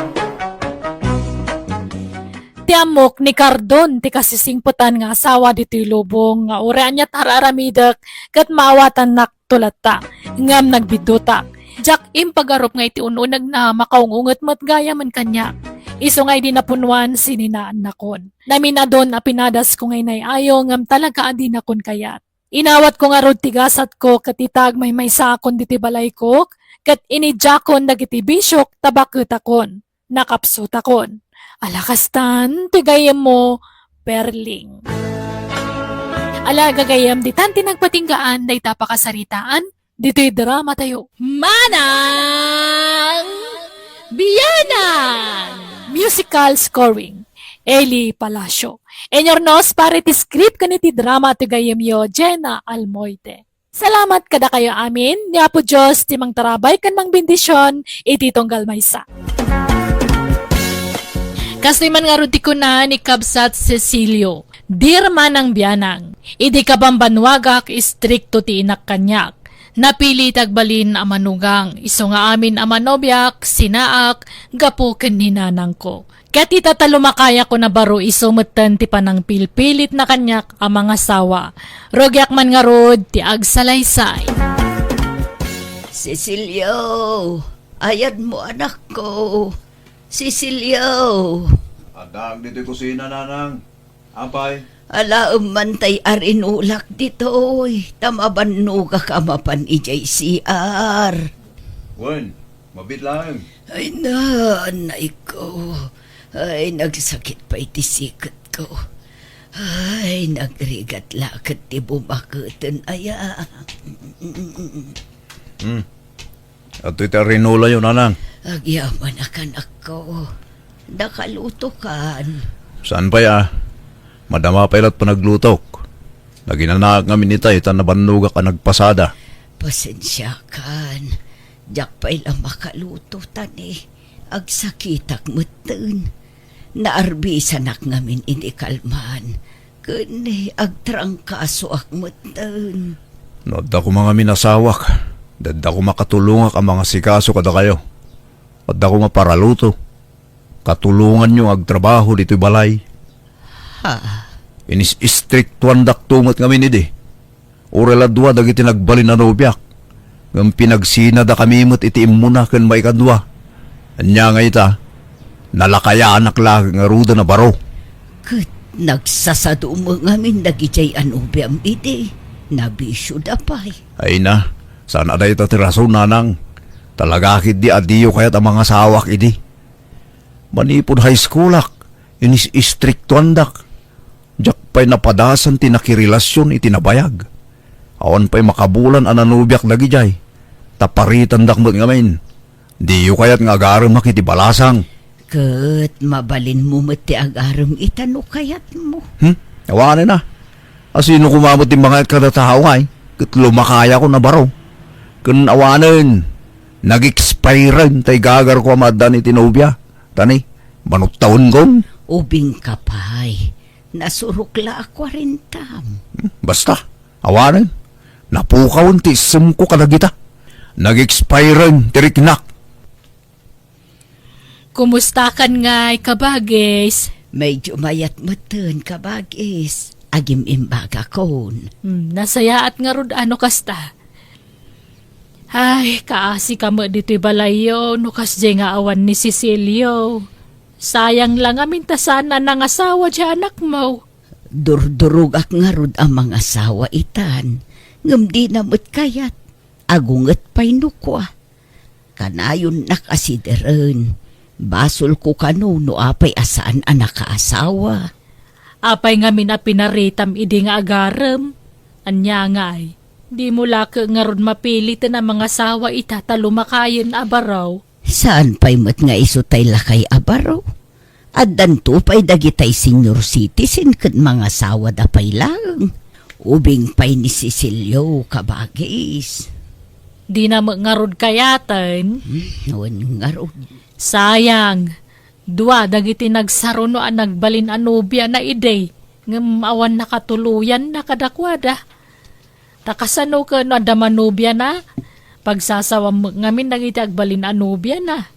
Ti amok ni Cardon ti kasisingputan nga asawa dito'y lubong nga urean niya tararamidak kat maawatan nak tulata ngam nagbidutak. Jak impagarup nga iti ununag na makaungungot mat gaya man kanya. Iso nga di napunwan sininaan nakon. Naminadon na pinadas ko ngay ayo ngam talaga adi nakon kayat. Inawat ko nga rod tigasat ko katitag may sakon diti balay ko kat inijakon dagiti bisyok tabakutakon. Nakapsutakon. Alakastan, tigayam mo, perling. Ala gagayam, ditan tinagpatinggaan, day tapakasaritaan, dito'y drama tayo. Manang Biyanan! Musical scoring, Eli Palacio. Enyornos, pare ti script kaniti drama tigayam yo, Jenna Almoite. Salamat kada kayo amin, ni Apo Diyos, timang tarabay kan mang bendisyon, ititonggal maysa. Kasi man nga ruti ko na ni Kabsat Cecilio, dirma ng biyanang, idi kabambanwagak istrikto ti inak kanyak. Napili tagbalin amanugang, iso nga amin amanobyak, sinaak, gapo kaninanang ko. Kaya ti tatalumakaya ko na baro iso matan ti panang pilpilit na kanyak ang mga sawa. Rogyak man nga rod ti agsalaysay. Cecilio, ayad mo anak ko. Cecilio, Adag dito'y kusina, nanang. Apay, ala umantay arinulak dito'y. Tamabanuga ka mapan JCR. wen, mabit lang. Ay nanay ko. Ay nagsakit pa iti sikot ko. Ay nagrigat lakad ti bumakutan aya. At ito'y rinula yun, nanang. Agyaman anak ko. Nakaluto kan. Saan pa ya? Madama pa ilat pa naglutok. Naginanaak nga minitay, tan nabanuga ka nagpasada. Pasensya kan. Diyak pa ilang makaluto tani. Agsakitak mutun. Naarbisan ak ngamin ini kalman. Kani agtrangkaso ak mutun. Nodda ko mga minasawak. Dadda ko makatulungak ang mga sikaso kada kayo. Adda ko maparaluto. Katulungan nyo agtrabaho dito'y balay. Ha? Inis istriktuan daktungot nga minidi. Urela dua dagiti nagbalin na nobyak. Ngam pinagsina da kamimot iti imuna ken maikadwa. Anya nga ita, nalakaya anak lang nga ruda na baro. Kat nagsasado mo ngamin nagijay anubiam iti. Nabisyo da pa'y. Ay na, sana da ita tiraso nanang. Talagakit di adiyo kaya't ang mga sawak idi. Manipod high schoolak, inis istriktuan dak. Diyak pa'y napadasan tinakirilasyon itinabayag. Awan pa'y makabulan ananubyak lagi jay. Taparitan dak mo't ngamin. Diyo kaya't nga agaram makiti balasang. Kat mabalin mo mati agaram itano kayat mo. Awanin na. Asino kumamot yung mga kadatao ngay. Kat lumakaya ko na baro. Kun awanin. Nag-expirean tay gagar ko amadan itinubya. Tani, manot taon kong. Ubing kapay. Nasurukla ako rin tam. Basta, awanan. Napukaw ti isem ko kadagita. Nag-expirean tiriknak. Kumusta kan ngay kabagis? Medyo mayat matan kabagis. Agim imbaga kon. Nasayaat nga rod ano kasta. Ay, kaasi ka mo dito'y balayo, nukas di nga awan ni Cecilio. Sayang lang amintasan na nang asawa di anak mo. Durdurug ak nga rod ang mga asawa itan. Ngam di namot kayat. Agunget pa'y nukwa. Kanayon nakasideran. Basol ko kanuno apay asaan anak kaasawa. Apay nga minapinaritam idi nga agarem. Anya nga'y. Di mo laka nga ron mapilit na mga sawa itatalumakayan abaraw. Saan pa'y mat nga isutay lakay abaraw? At danto pa'y dagitay senior citizen kat mga sawa da pa'y lang. Ubing pa'y ni Cecilio kabagis. Di na nga rod kayatan. Noon nga ron. Sayang. Dua dagiti nagsaruno ang nagbalin anubya na iday. ngam awan nakatuluyan na kadakwada. Takasano ka no da manubya na, pagsasawam ngamin nagiti agbalin anubya na.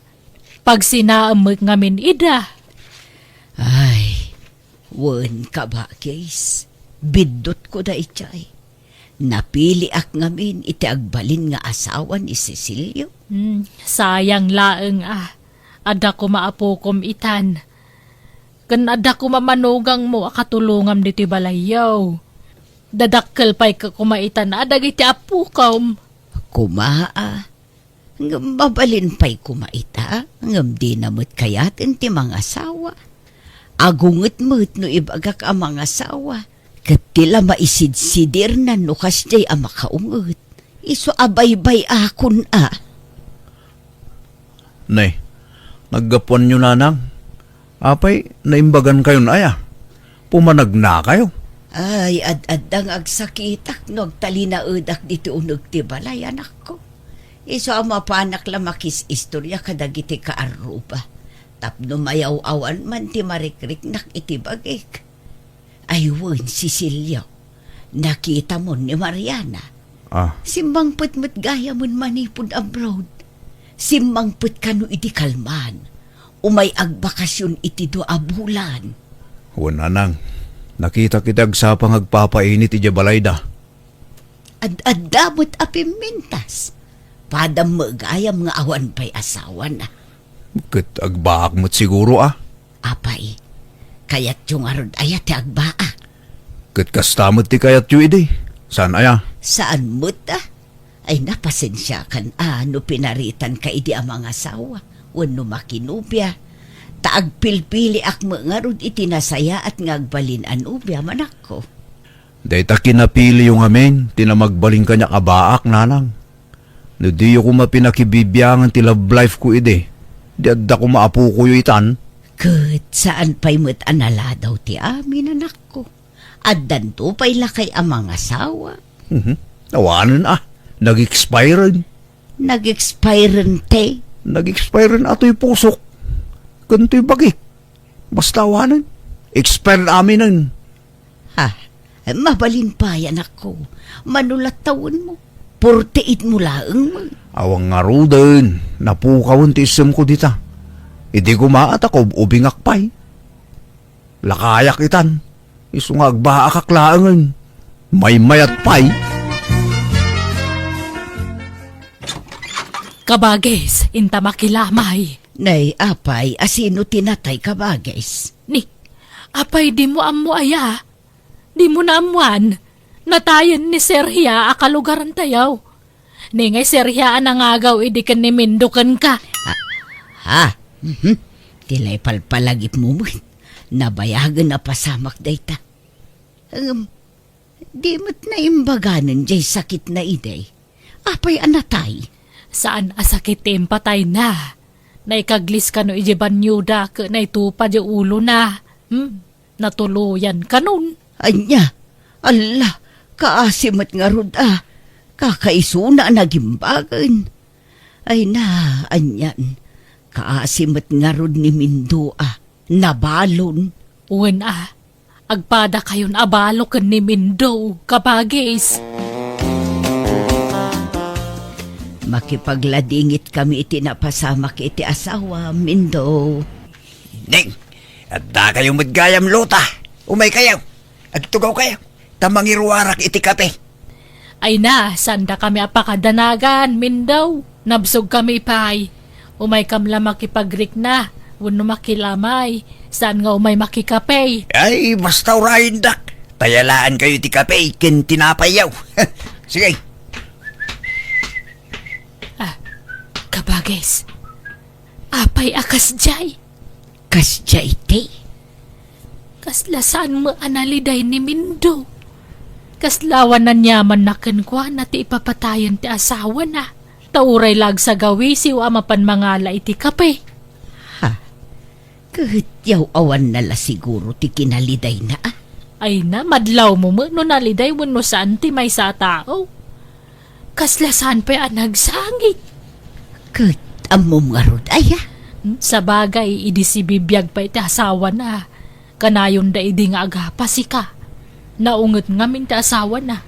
Pag sinaamag ngamin ida. Ay, wen ka ba, guys? Bidot ko da itay. Napili ak ngamin iti agbalin nga asawa ni Cecilio. Sayang laeng Ada ko maapukom itan. Kan ada ko mamanugang mo akatulungam diti balayaw. Dadakkel pa'y kumaitan adag iti apukom. Kumaa. Ngam babalin pa'y kumaita. Ngam di namot kayatin ti mga asawa. Agunget-mut no ibagak ang mga asawa. Kat tila maisid-sidir na no kasjay ang makaunget. Iso abay-bay akon Nay, naggapuan nyo nanang. Apay, naimbagan kayo na aya. Pumanag na kayo. Ay, ad-adang agsakitak no agtali na udak dito unog ti balay, anak ko. Iso ang mapanak lamakis istorya kadagiti ka aruba. Tapno mayaw-awan man ti marikrik nak iti bagik. Ayun, Cecilio, nakita mo ni Mariana. Simbang putmut gaya mon manipod abroad. Simbang put kano iti kalman. Umay agbakasyon iti do abulan. Wala nang. Nakita kitag sa pangagpapainit iti balayda. Ad-adamot apimintas. Padam magayam nga awan pa'y asawa na. Kat agbaak mo't siguro Apay, kayat yung arod ayat ti agbaak. Kat kastamot ti kayat yu idi. Saan aya? Saan mo't Ay napasensya kan no pinaritan ka idi ang mga asawa. Wano makinubya. Taagpilpili ak mga rod itinasaya at ngagbalin anubya manak ko. Dahita kinapili yung amin, tinamagbaling kanya kabaak nanang. No di ko mapinakibibiyangan ti love life ko ide. Di adda ko maapu ko yu itan. Kat saan pa'y mo't anala daw ti amin anak ko. Addan to pa'y lakay ang mga asawa. Awanan nag-expiren. Nag-expiren te. Nag-expiren ato'y pusok. Ganto'y bagik. Basta awanan. Expired amin nun. Mabalin pa yan ako. Manulat taon mo. Porteit mo laeng mo. Awang nga rudan. Napukawan ti isem ko dita. Hindi ko maat ako ubingak pa'y. Lakayak itan. Iso nga agbaak aklaangan. May mayat pa'y. Kabages, inta makilamay. Nay, apay, asino tinatay ka ba, guys? Ni, apay di mo amu aya. Di mo na amuan. Natayan ni Serhia akalugaran tayaw. Ni ngay Serhia anangagaw idikan ni Mindukan ka. Tilay palpalagip mo mo. Nabayagan na pasamak dayta. Di mo't na imbaganan jay sakit na iday. Apay anatay. Saan asakit patay na? Naikaglis ka no ijiban nyuda ka na itupad yung ulo na. Natuluyan ka nun. Anya, Allah, kaasimat nga rod kakaisuna nagimbagan. Ay na, anyan, kaasimat nga rod ni Mindo nabalon. Uwan agpada kayon abalo ka ni Mindo, kabagis. Makipagladingit kami iti napasamak iti asawa, Mindo. Ning, adda kayong magayam lota. Umay kayo. Agtugaw kayo. Tamangiruarak iti kape. Ay na, sanda kami apakadanagan, Mindo. Nabsog kami pay. Umay kamla makipagrik na. Wano makilamay. Saan nga umay makikapay? Ay, basta urahin dak. Tayalaan kayo iti kape. Kin tinapayaw. Sige. Kabagis, apay akas jay. Kasjay te. Kaslasaan mo analiday ni Mindo. Kaslawan na nyaman na kenkwa na ti ipapatayan ti asawa na. Tauray lag sa gawisi o amapan mangala iti kape. Kahit yaw awan nala siguro ti kinaliday na Ay na, madlaw mo no naliday wano saan ti may sa tao. Kaslasan pa nagsangit. Kahit amom nga rod Sa bagay, idisibibiyag pa iti asawa na. Kanayon da idi nga agapa si ka. Naunget nga minta asawa na.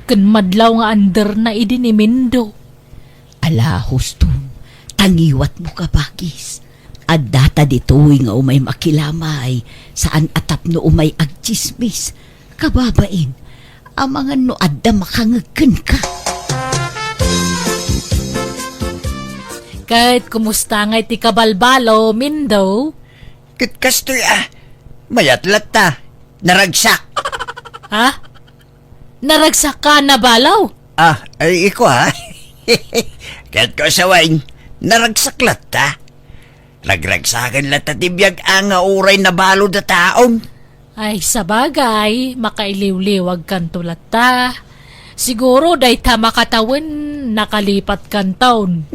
Kan madlaw nga under na idi ni Mindo. Ala, husto, tangiwat mo ka, Bagis. At data dito'y nga umay makilamay, saan atap no umay agchismis. Kababain, ang mga no adda makangagkan ka. Kahit kumusta nga iti kabalbalo, Mindo? Kastoy mayatlat ta. Naragsak. Ha? Naragsak ka na balaw? Ay iko Kahit ko sawain, naragsaklat ta. Ragragsakan lat tibiyag ang uray na balo da taon. Ay, sabagay, makailiw-liwag kan tulat ta. Siguro day ta makatawan, nakalipat kan taon.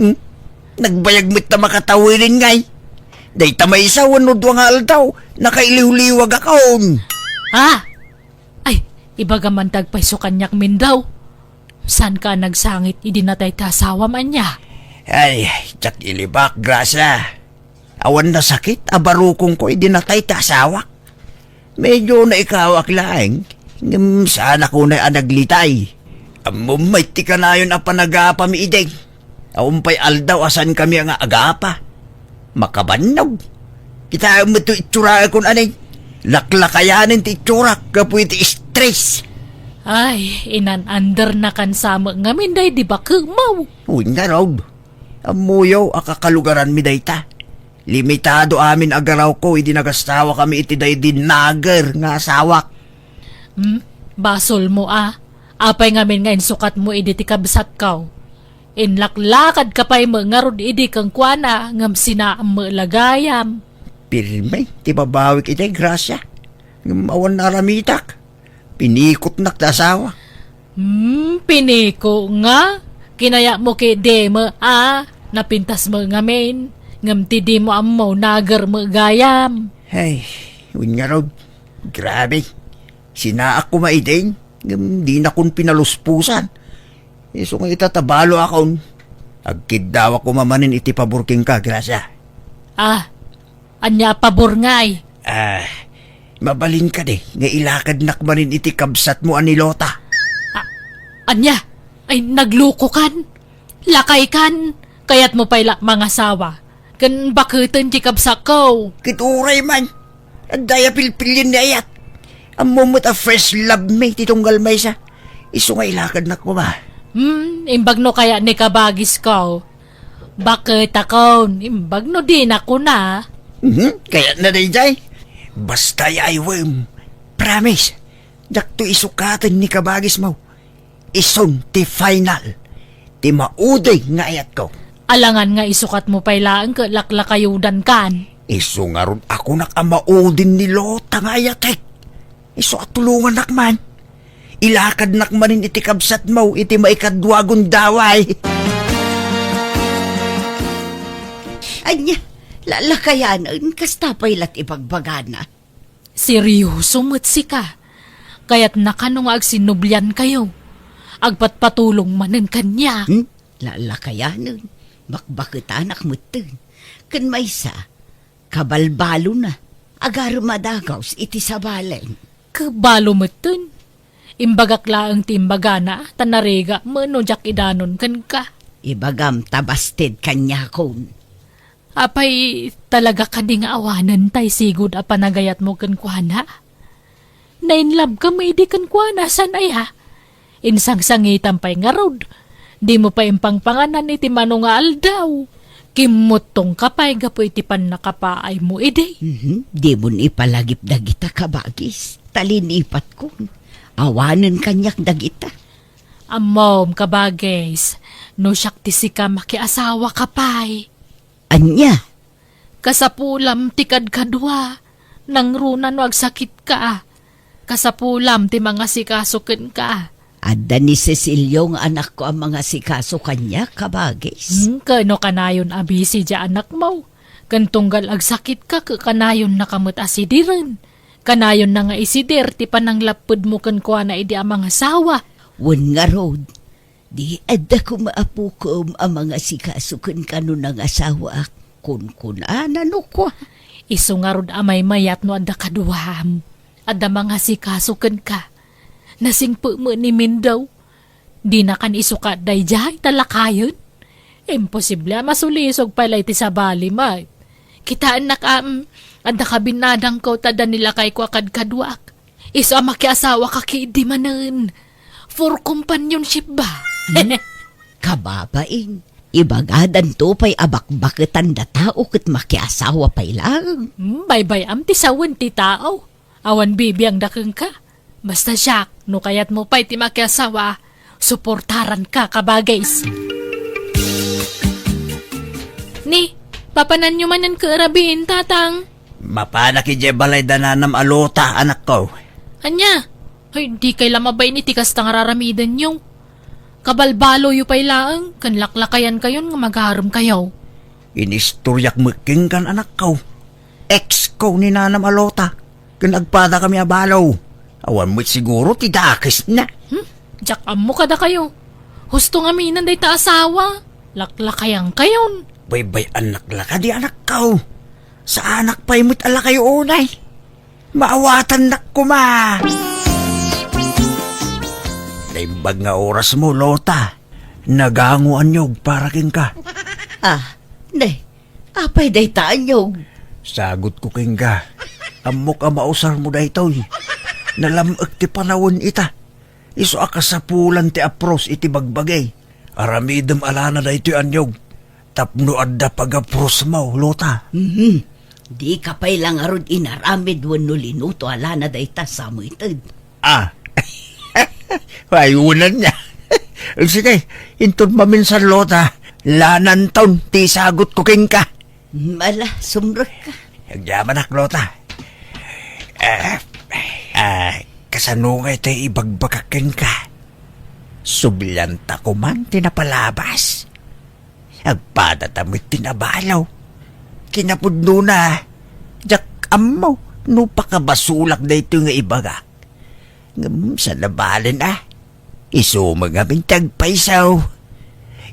Nagbayagmit na makatawin ngay. Day ta may isawan no nga aldaw, nakailiw-liwag akon. Ha? Ay, iba gaman tagpaiso kanyak Mindaw. San ka nagsangit, idi natay tasawa man niya? Ay, tsak ilibak, grasa. Awan na sakit, abarukong ko, idinatay ta asawa. Medyo na ikawak laeng, sana ko na naglitay. Amumay ti ka na yun a panagapa mi ideng. Awampay aldaw asan kami ang agapa. Makabanaw. Kita mo ito itsura akong anay. Laklakayanin ti itsura, kapoy ti stress. Ay, inan-under na kan sama nga minday, di ba kumaw? Uy nga raw. Amuyaw akakalugaran mi dayta. Limitado amin agaraw ko, hindi nagastawa kami iti day dinager nga asawak. Basol mo Apay ngamin nga insukat mo idi ti kabsat kaw. Inlaklakad ka pa'y mangarod idi kang kuana ngam sinaam mo lagayam. Pirme, ti babawik iti grasya. Awan na ramitak. Pinikot nak ta asawa. Piniko nga. Kinaya mo kay demo napintas mo ngamin. Ngam ti di mo amaw nagar mo gayam. Ay, yun nga raw. Grabe. Sinaak ko maideng. Di na kong pinaluspusan. So nga itatabalo akong. Agkid daw ako mamanin iti paburking ka, grasya. Anya pabor ngay. Mabalin ka de. Nga ilakad nakmanin iti kabsat mo anilota. Anya, ay nagluko kan. Lakay kan. Kayat mo pa'y mga sawa. Kan bakutan ti kabsak ko. Kituray man. Ang daya pilpilin na ayat. Ang mumot a fresh love mate itong galmay sa. Iso nga ilakad na ko ba? Imbag no kaya ni kabagis ko. Bakit ako? Imbag no din ako na. Kaya na day jay. Basta ay worm. Promise. Dakto isukatan ni kabagis mo. Ison ti final. Ti mauday nga ayat ko. Alangan nga isukat mo pa'y laang ka laklakayudan kan. Iso nga ron ako nakamaudin ni Lota nga ayatek. Iso at tulungan nakman. Ilakad nakmanin iti kabsat mo iti maikadwagon daway. Anya, lalakayanan, kasta pa'y lat ipagbagana. Seryoso mutsi ka. Kaya't nakanong agsinublyan kayo. Agpatpatulong manen kanya. Lalakayanan, bakbakit anak mo ten. Kan may sa, kabalbalo na. Agar madagaws iti sa balay. Kabalo matun. Imbagak laang timbagana, tanarega, mano jak idanon kan ka. Ibagam tabasted kanya kon. Apay talaga ka di nga awanan tay sigud a panagayat mo kan kuana. Nainlab ka maidi kan kuana san ay ha. Insang-sangitan pa'y nga rod. Di mo pa impangpanganan iti mano nga aldaw. Kimutong kapay gapo iti pan nakapaay mo ide. Di mo ipalagip dagita kabagis. Talinipat ko. Awanan kanyak dagita. Amom kabagis. No syakti si ka makiasawa kapay. Anya? Kasapulam ti kadkadwa. Nang runan wag sakit ka. Kasapulam ti mga sikasukin ka. Adda ni Cecilio nga anak ko ang mga sikaso kanya, kabagis. Kano kanayon abisi dya anak mo. Kantunggal agsakit ka, kanayon nakamot asidiran. Kanayon na nga isidir, ti pananglapod mo kan kuha na idi ang mga sawa. Wan nga road, di adda ko maapukom ang mga sikaso kan kano ng asawa. kunkunan, ano ko? Iso nga rod amay mayat no adda kaduham. Adda mga sikasukan ka. Nasingpo mo ni Mindaw. Di na kan isukat dayjay talakayon. Imposible masulisog pala iti sa bali may. Kitaan na ka, adda ka binadang ko tada nila kay ko akad kadwak. Iso makiasawa ka kiidi manan. For companionship ba? Kababain, ibagadan to pa'y abakbaketan da tao kat makiasawa pa'y lang. Bye-bye am ti sawan ti tao. Awan bibiyang dakeng ka. Basta siya, no kayat mo pa'y ti makiasawa, suportaran ka kabagays. Ni, papanan nyo manan kaarabiin, tatang. Mapana ki balay dananam alota, anak ko. Anya, ay di kay lamabay ni tikas tang raramidan nyo. Kabalbalo yu pa'y laang, kanlaklakayan kayon nga magharom kayaw. Inistoryak making kan anak ko. Ex ko ni nanam alota. Kanagpada kami abalaw. Awan mo't siguro tidakis na. Jack amo kada kayo. Husto nga minan day ta asawa. Laklakayan kayon. Bay-bay anak laka di anak ko. Sa anak pa'y mo't ala kayo unay. Maawatan na kuma. Naimbag nga oras mo, Lota. Naganguan nyog para king ka. Day, apay day taanyog. Sagot ko king ka. Amok ang mausar mo da ito'y. Nalamag ti panawon ita. Iso akasapulan ti apros iti bagbagay. Aramidem alana da ito'y anyog. Tapno adda pag-apros mo, Lota. Di ka pa'y lang arod inaramid wano linuto alana day ta sa mo itad. Ayunan niya. Sige, intod maminsan, Lota. Lanan taon, ti sagot ko king ka. Mala, sumrot ka. Hagyaman ak, Lota. Kasanungay tayo ibagbagakin ka. Sublanta ko man tinapalabas. Agpadatamit tinabalaw. Kinapudno na. Jak amaw, no pakabasulak na ito nga ibaga. Sa nabalin iso mga bintag paisaw.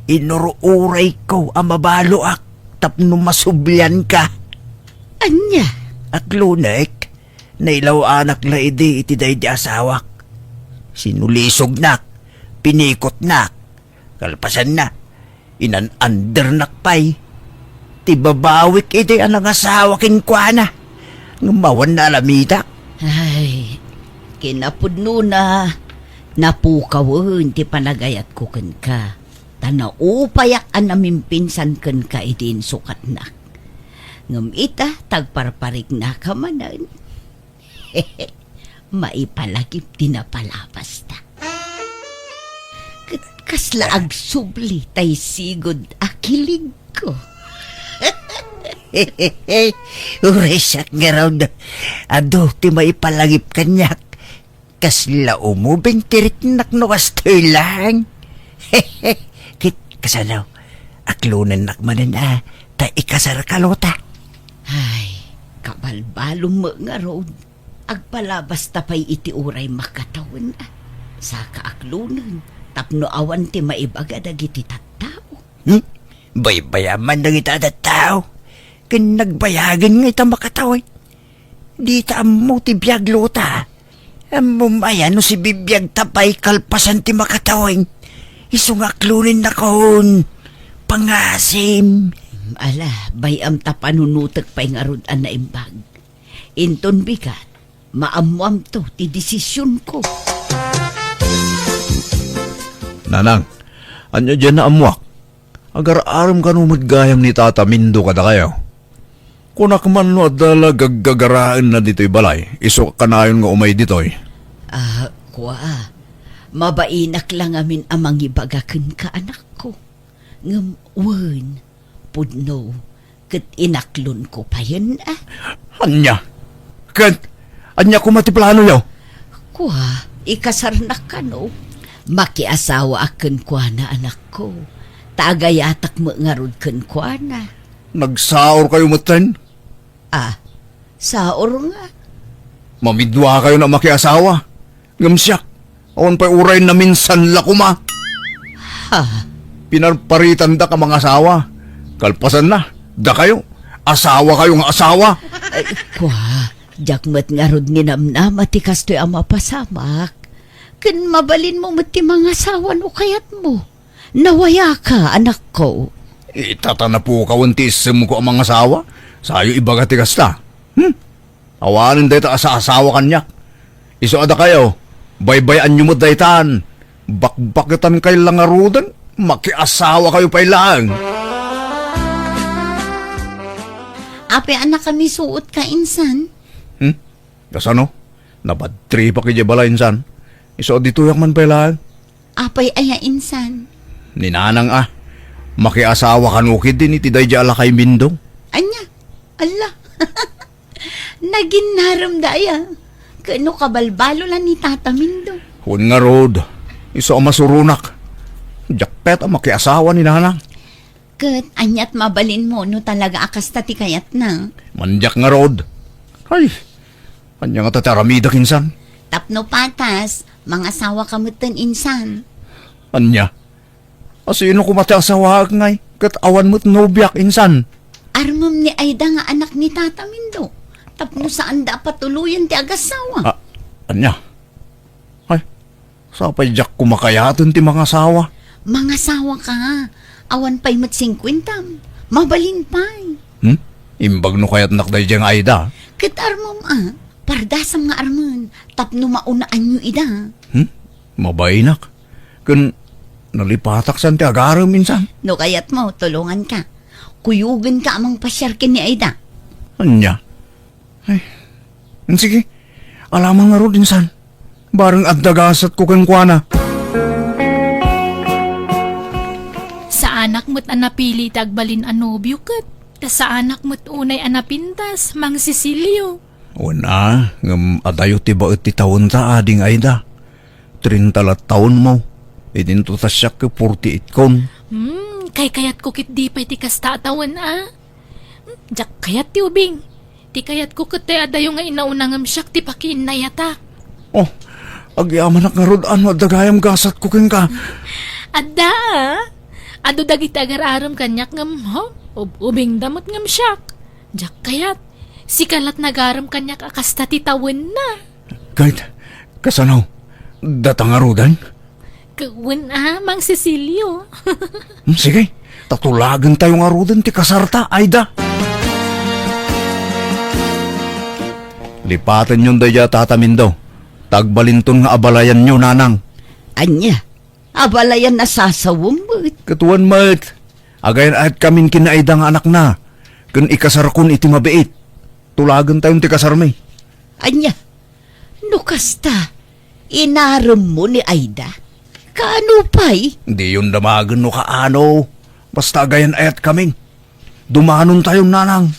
Inuruuray ko ang mabaloak tapno masublyan ka. Anya? At lunek, nailaw anak la iti day di asawak. Sinulisog nak, pinikot nak, kalpasan na, inan-under nakpay. Tibabawik iti anang asawakin kwa na, ngumawan na alamidak. Ay, kinapudno na. Napukawan ti panagayat ko ken ka. Tanaupayak an namin pinsan ken ka itin sukat nak. Ngam ita tagparparik na ka manan. Maipalagip tinapalapas ta. Kasla agsubli tay sigod akilig ko. Uresak nga raw na. Ado, ti maipalagip kanyak. Kasla umubing tirik naknawas to'y lang. Kit kasanaw, aklunan nakmanan ta ikasar ka, Lota. Ay, kabalbalong mo nga road. Agpalabas tapay iti uray makatawan sa kaaklunan. Tapno awan ti maibaga dagiti tattao. Baybayaman na kita at tao. Kin nagbayagan nga ita makataway. Di ta mo ti biyag, Lota. Mumaya no si bibiyag tapay kalpasan ti makataway. Isungaklunin na kahon. Pangasim. Ala, bayam tapanunutag pa'y ngarudan na imbag. Inton bigat, maamuam to ti desisyon ko. Nanang, anyo dyan na amuak. Agar-aram ka madgayam ni Tata Mindo kada kayo. Kunak man no adala gagagaraan na dito'y balay, iso kanayon nga umay dito'y. Kuwa, mabainak lang amin amang ibagakin ka anak ko. Ngam, wan, pudno, kat inaklon ko pa yun Anya? Anya ko matiplano yaw? Kuwa, ikasar na ka no. Makiasawa akin kuwa na anak ko. Tagayatak mo nga rod kan kuwa na. Nagsaor kayo matan? Saor nga. Mamidwa kayo na makiasawa. Ngamsyak, awan pa'y uray na minsan lakuma. Ha? Pinarparitan da ka mga asawa. Kalpasan na, Da kayo? Asawa kayong asawa? Kwa, jakmat nga rod ni namnam at ikasto'y ang mapasamak. Kan mabalin mo mati mga asawan o kayat mo. Nawaya ka, anak ko. Itatana po kawantisem ko ang mga asawa. Sayo ibaga tikasta. Awanin dito sa asawa kanya. Iso ada kayo. Baybayan nyo mo daytan. Bakbakitan kayo lang arudan. Makiasawa kayo pa ilang. Ape anak kami suot ka insan. Kasano? Nabadri pa kaya bala insan. Iso dito yak man pa ilang. Apay aya insan. Ninanang makiasawa kanukid din iti day ala kay Mindong. Anya, ala. Naging naramdaya. Kano kabalbalo lang ni Tata Mindo. Hun nga rod. Iso ang masurunak. Jakpet ang makiasawa ni nanang. Kat, anyat mabalin mo no talaga akasta ti kayat na. Manjak nga rod. Ay, kanya nga tataramida kinsan. Tapno patas, mga asawa kamutan insan. Anya? Asino kumati asawa ngay? Kat awan mo't nobyak insan. Armam ni Aida nga anak ni Tata Mindo. Tapno saan da patuluyan ti agasawa. Anya? Ay, sapay jak kumakayaton ti mga asawa. Mga asawa ka, awan pa'y mat 50. Mabalin pa'y. Imbag no kayat nakday diyang Aida. Kat armam pardasam nga arman. Tapno maunaan nyo ida. Mabainak. Kun nalipatak san ti agaram minsan. No kayat mo, tulungan ka. Kuyugan ka amang pasyar ni Aida. Anya? Ay, sige. Alamang nga ro insan. Barang addagasat ko kang kuana. Sa anak mo't anapili tagbalin anobyo kat. Sa anak mo't unay anapintas, Mang Cecilio. Una, ngam adayo ti baet ti taon ta ading Aida. 30 taon mo. Idinto ta siya ke 48 kon. Kay kayat ko kit di pa'y ti kastatawan Jak kayat ti ubing. Ti kayat ko kit ti adayo nga inaunangam siyak ti pakinayata. Oh, agyamanak nga rod ano dagayam gasat ko ken ka. Adda ado dagiti agar-aram kanyak ngam ubing damot ngam siyak. Jak kayat si kalat nagaram kanyak akasta ti tawen na. Kahit, kasanaw, datang nga rodan? Kawan Mang Cecilio. Sige, tatulagan tayo nga rodan ti kasarta, Aida. Lipatan yung daya tatamin daw. Tagbalinton nga abalayan nyo, nanang. Anya, abalayan na sasawumot. Katuan mat, agayan at kamin kinaida nga anak na. Kun ikasar kun iti mabiit. Tulagan tayong ti kasar may. Anya, nukasta, inaram mo ni Aida. Kaano pa'y? Di yun damagan no kaano. Basta agayan ayat kaming. Dumanon tayong nanang.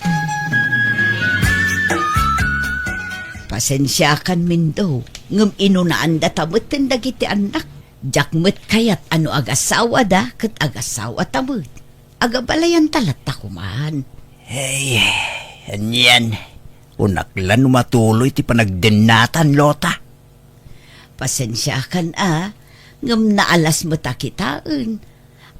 Pasensya kan Mindo. Ngam inunaan da tamot dagiti anak. Jakmet kayat ano agasawa da kat agasawa tamot. Agabalayan talat takuman. Hey, anyan. Unaklan matuloy ti panagdenatan, Lota. Pasensya kan ngam naalas mo ta kitaan.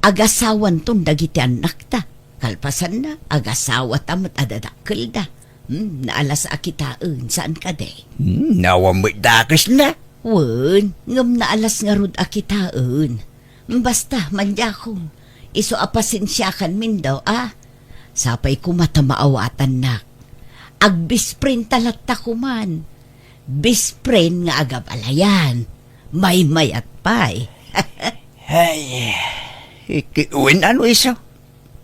Agasawan ton dagiti anak ta. Kalpasan na, agasawa tamot adadakkel da. Naalas akitaan, saan ka de? Nawamit dakis na. Wen, ngam naalas nga rod akitaan. Basta, manja ko. Iso apasensyakan min daw, Sapay ko matamaawatan na. Agbisprin talat ta kuman. Bisprin nga agabalayan. May mayat pa'y. Ay, ikiuin ano iso?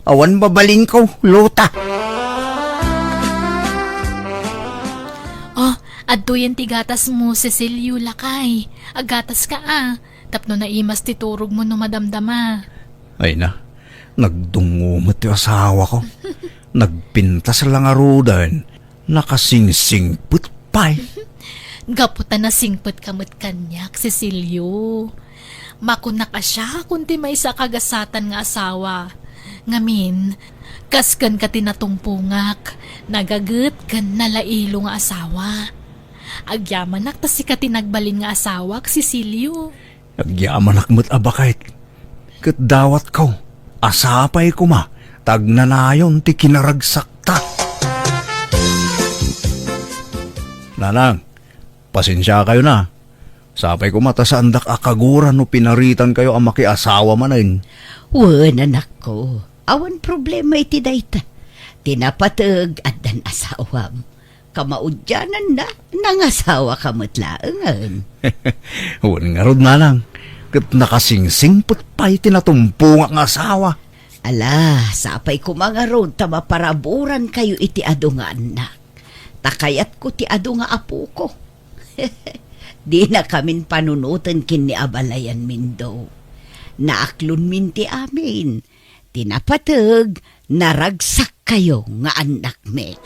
Awan babalin ko, Lota. Adto yan ti gatas mo, Cecilio, lakay. Agatas ka Tapno na imas ti turog mo no madamdama. Ay na, nagdungumot yung asawa ko. Nagpintas lang arudan. Nakasingsingput pa'y. Gaputan na singpot kamot kanyak, Cecilio. Makuna ka siya kunti may sa kagasatan nga asawa. Ngamin, kaskan ka tinatungpungak. Nagagut kan nalailo nga asawa. Agyaman ta si katinagbalin nga asawa, Cecilio. Agyaman akmat abakait. Kat dawat ko, asapay ko ma, tagnanayon ti kinaragsakta. Nanang, pasensya kayo na. Sapay ko mata sa andak akaguran no pinaritan kayo ang makiasawa manin. Wan, anak ko. Awan problema iti dayta. Tinapatag at dan asawam. Kamaudyanan na, nangasawa kamatlaangan. Huwag nga rod nanang. Kat nakasingsing put pa'y tinatumpo nga asawa. Ala, sapay ko mga road ta maparaburan kayo iti ado nga anak. Takayat ko ti ado nga apo ko. Di na kamin panunutan kin ni abalayan min daw. Naaklon min ti amin. Tinapatag, naragsak kayo nga anak me.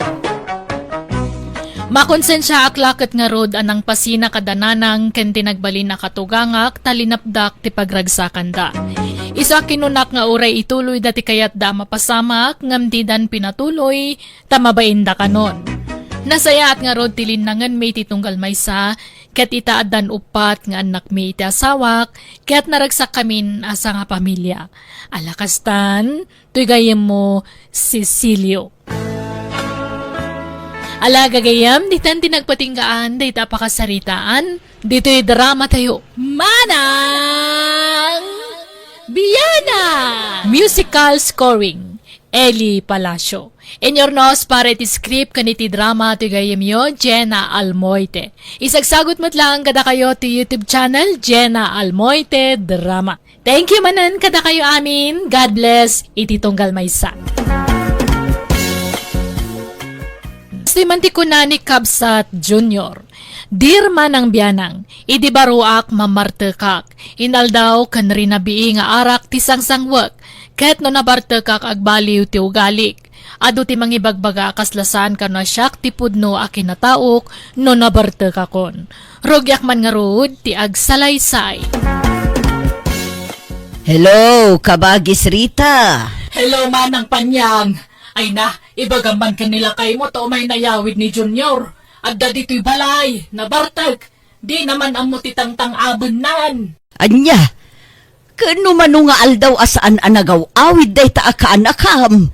Makonsensya aklaket nga rod anang pasina kadananang ken tinagbalin na katugangak talinapdak ti pagragsakan da. Isa kinunak nga uray ituloy dati kayat da mapasamak ngamdidan pinatuloy tamabain da kanon. Nasaya at nga rod tilinangan may titunggal maysa ket itaadan upat nga anak may iti asawak ket naragsak kamin asa nga pamilya. Alakastan, tuy gayem mo Cecilio. Ala gagayam, ditan tinagpatinggaan, dita pakasaritaan, dito'y drama tayo. Manang Biyana! Musical scoring, Eli Palacio. Inyornos para iti script kaniti drama ti gayam yo, Jenna Almoite. Isagsagot mo't lang kada kayo ti YouTube channel, Jenna Almoite Drama. Thank you manan kada kayo amin. God bless, iti tunggal maysa. Simanti ko na ni Kabsat Jr. Dirman ang biyanang, idi baruak mamartekak. Inaldaw kan rinabii nga arak ti sangsangwak. Ket no nabartekak agbaliw ti ugalik. Ado ti mangibagbaga kaslasan kano syak ti pudno a kinataok no nabartekakon. Rogyak man nga rod ti agsalaysay. Hello, Kabagis Rita. Hello manang panyang. Ay na, ibagaman kanila kay mo to may nayawid ni Junior. Adda dito'y balay, nabartag. Di naman ang mutitangtang abunan. Anya, kano mano nga aldaw asaan anagaw awid day ta akaanakam.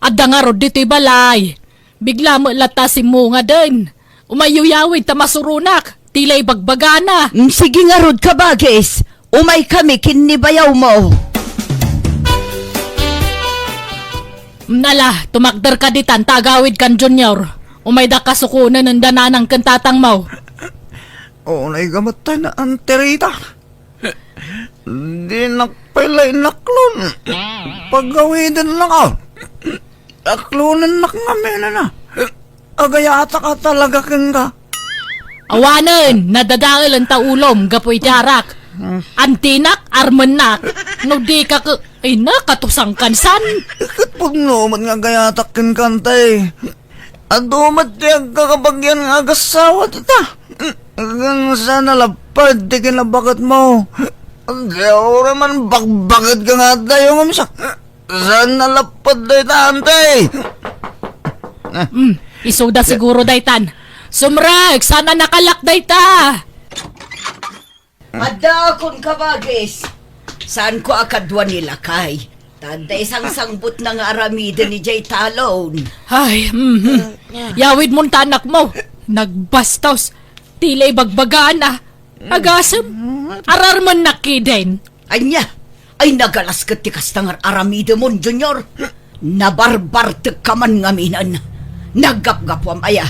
Adda nga rod dito'y balay. Bigla mo latasin mo nga din. Umayuyawid ta masurunak, tilay bagbagana. Sige nga rod, Kabagis. Umay kami kinnibayaw mo. Nala, tumakder ka ditan, tagawid kan Junior. Umayda ka sukunan ng dananang kantatang mo. Unay gamatay na anterita. Di nakpilay naklon. Paggawidan lang ako. Aklonan nak ngamin na. Agayata ka talaga kang ka. Awanan, nadadaal ang taulom, gapoy tiarak. Antinak, armanak. No di ka ay nakatusang kansan. Ikot naman nga gayatak kin kantay. Adumat tiyag kakabagyan nga agasawa tita. Hanggang sana lapad, di kinabakat mo. Diyaw naman bakbakit ka nga tayo ngumsak. Sana lapad day tantay. Isuda siguro daytan. Sumrag, sana nakalak dayta. Madakon, Kabagis. Saan ko akadwa nila kay? Tanda isang sangbut na nga aramida ni Jay Talon. Ay, yawid mo tanak mo. Nagbastos. Tilay bagbagana. Agasam. Ararman nakiden. Anya, ay nagalas ka tikas tangar aramida mo, Junior. Nabarbartek ka man ngaminan. Naggap-gapwam aya.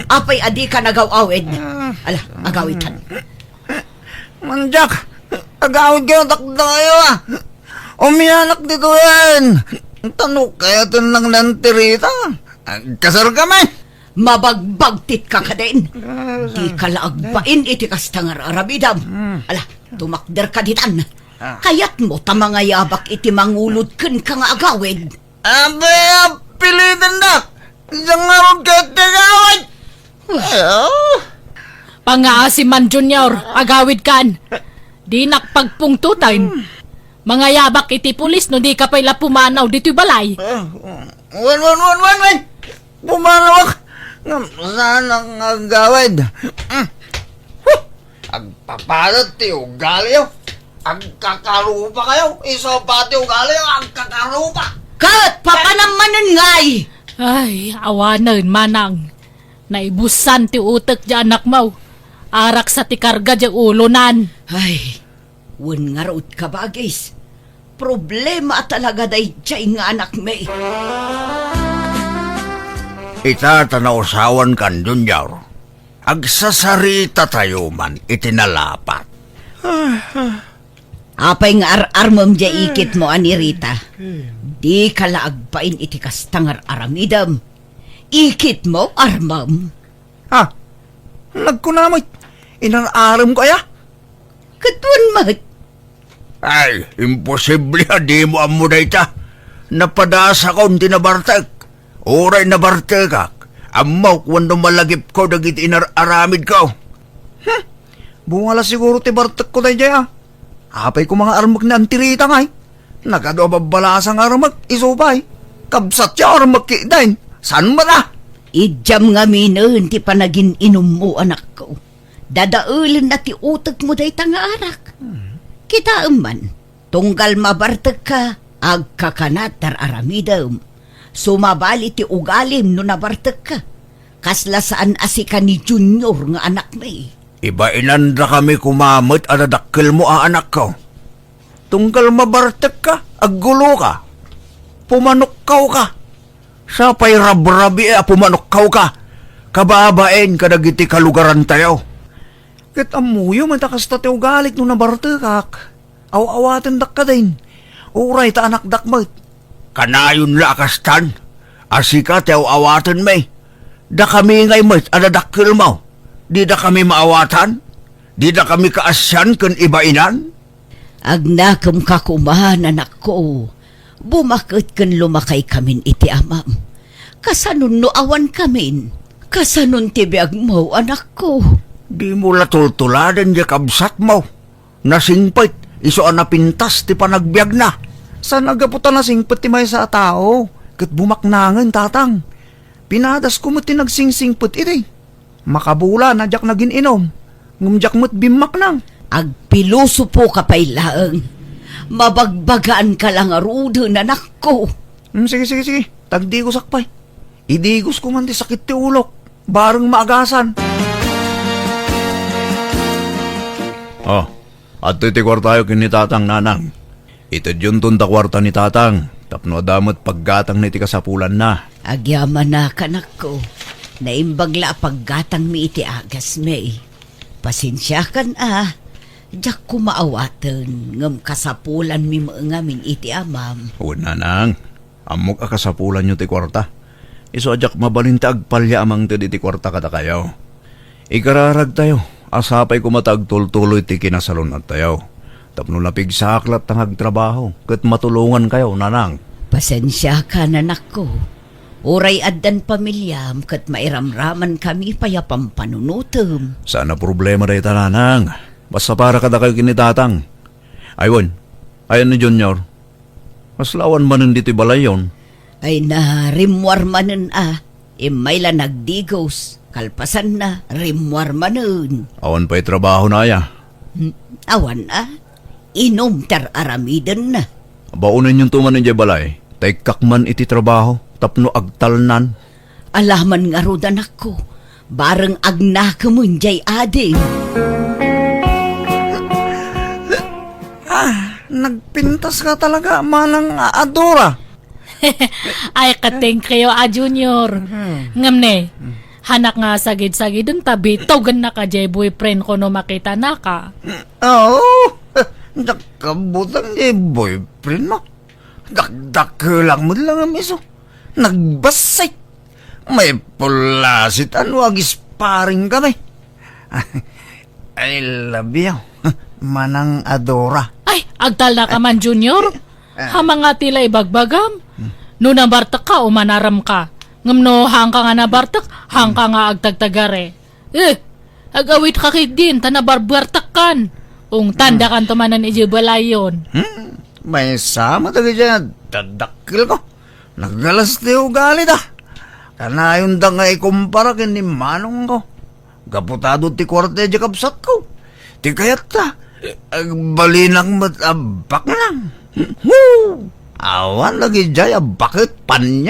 Apay adi ka nagaw-awid. Ala, agawitan. Manjak, agawid kayo takda kayo ah. Umiyanak dito yan. Tanong kaya ito lang nantirita. Kasar kami. Mabagbagtit ka ka din. Di ka laagbain iti kastangar arabidam. Ala, tumakder ka ditan. Kayat mo tamanga yabak iti mangulod ken ka nga agawid. Abe, pilitan na. Isang araw ka kagawid. Pangaasiman Junior, agawid kan. Di nakpagpungtutan. Mga yabak iti pulis no di ka pala pumanaw dito'y balay. Wan. Pumanawak. Sana nga gawid. Agpapalat ti ugali yo. Agkakarupa kayo. Iso pati ugali yo. Agkakarupa. Kat, papanamanan ngay! Ay, awanan manang. Naibusan ti utek di anak mo. Arak sa ti karga di ulonan. Ay, wan nga raot ka bagis. Problema talaga day diyay nga anak may. Ita tanausawan kan Junior. Agsasarita tayo man itinalapat. Apay nga ar-armam dya ikit mo, ani Rita. Di ka laagpain iti kastangar aramidam. Ikit mo, armam. Ha? Nagkunamay. Inararam ko ya? Katwan mat. Ay, imposible di mo amo na ita. Napadasa ko tinabartag. Oray nabartagak. Amaw kwando malagip ko dagit inararamid ko. Bungala siguro ti bartek ko tayo dyan. Apay ko mga armag na antirita ngay. Nakadobabalasang armag isupay. Kabsat siya armag kidain. San mo na? Idyam nga minun ti panagin inom mo, anak ko. Dadaulan na ti utak mo day nga arak. Kita man, tunggal mabartag ka, agkakanat tar aramidam. Sumabali ti ugalim no nabartag ka. Kasla saan asika ni Junior nga anak may. Iba inanda kami kumamot at adakkel mo ang anak ko. Tunggal mabartek ka, aggulo ka. Pumanukkaw ka. Sa pa'y rabrabi pumanukkaw ka. Kababain kadagiti kalugaran tayo. Kat amuyo matakas ta ti ugalit no nabartekak. Aw-awaten dak ka din. Uray ta anak dakmat. Kanayon lakastan. Asika tayo awatan may. Da kami ngay mat adadakkel mo. Di da kami maawatan? Di da kami kaasyan kan ibainan? Agnakam kakumahan, anak ko. Bumakit kan lumakay kamin iti amam. Kasanun no awan kamin. Kasanun tibiyag mo, anak ko. Di mo latultuladan di kabsat mo. Nasingpit, iso napintas ti panagbiag na. San agaputan na singpet ti may sa tao? Kat bumaknangan tatang. Pinadas ko mo tinagsing-singpet iti. Makabula na jak nagin inom. Ngumjak mo't bimak nang. Agpiluso po ka pa'y laang. Mabagbagaan ka lang arudo, anak ko. Sige. Tagdigos akpay. Idigos ko man ti sakit ti ulok. Bareng maagasan. Oh, at iti kwartayo kini tatang nanang. Ito yun tun ta kwarta ni tatang. Tapno damot paggatang na iti kasapulan na. Agyaman na ka, anak ko. Naimbagla paggatang mi iti agas may. Pasensya kan Diyak ko maawatan ngam kasapulan mi maangamin iti amam. Una nang, amok akasapulan nyo ti kwarta. Iso ajak mabalinta agpalya amang ti di kwarta kada kayo. Ikararag tayo, asapay ko matagtultuloy ti kinasalon at tayo. Tapno napigsaklat tang agtrabaho, kat matulungan kayo, nanang. Pasensya ka, nanak ko. Uray addan pamilyam kat mairamraman kami payapam panunutom. Sana problema dahi tananang. Basta para kada kayo kinitatang. Aywan, ayan ni Junior. Mas lawan manin dito balayon. Ay na rimwar manen Imayla nagdigos. Kalpasan na rimwar manen. Awan pa'y trabaho na aya. Awan Inom tar aramidan na. Baunin yung tumanin dyan balay. Taykakman iti trabaho. Tapno agtalnan. Alaman nga rodan ako. Bareng agnakamun jay ading. Nagpintas ka talaga, manang adora. Ay, kating kayo, Junior. Ngam ne, hanak nga sagid-sagid dun tabi, togan na ka jay boyfriend ko no makita na ka. Oo, nakabutang niya boyfriend mo. Dakdak lang mo lang ang miso. Nagbasay. May pulasit agis paring kami. I love you, manang adora. Ay, agtal na ka man, Junior. Hamang nga tila ibagbagam. No nabartak ka o manaram ka. Ngam no hang ka nga nabartak, hang ka nga agtagtagare. Agawit ka kit din, tanabarbartak kan. Ung tanda kan tumanan ijibalayon. May sama tayo dyan. Dadakil ko. Naggalas tayo galit Kanayon da nga ikumpara kini manong ko. Gaputado ti kwarta di kapsat ko. Ti kayat ta. Agbalinang matabak lang. Awan lagi jaya bakit panya.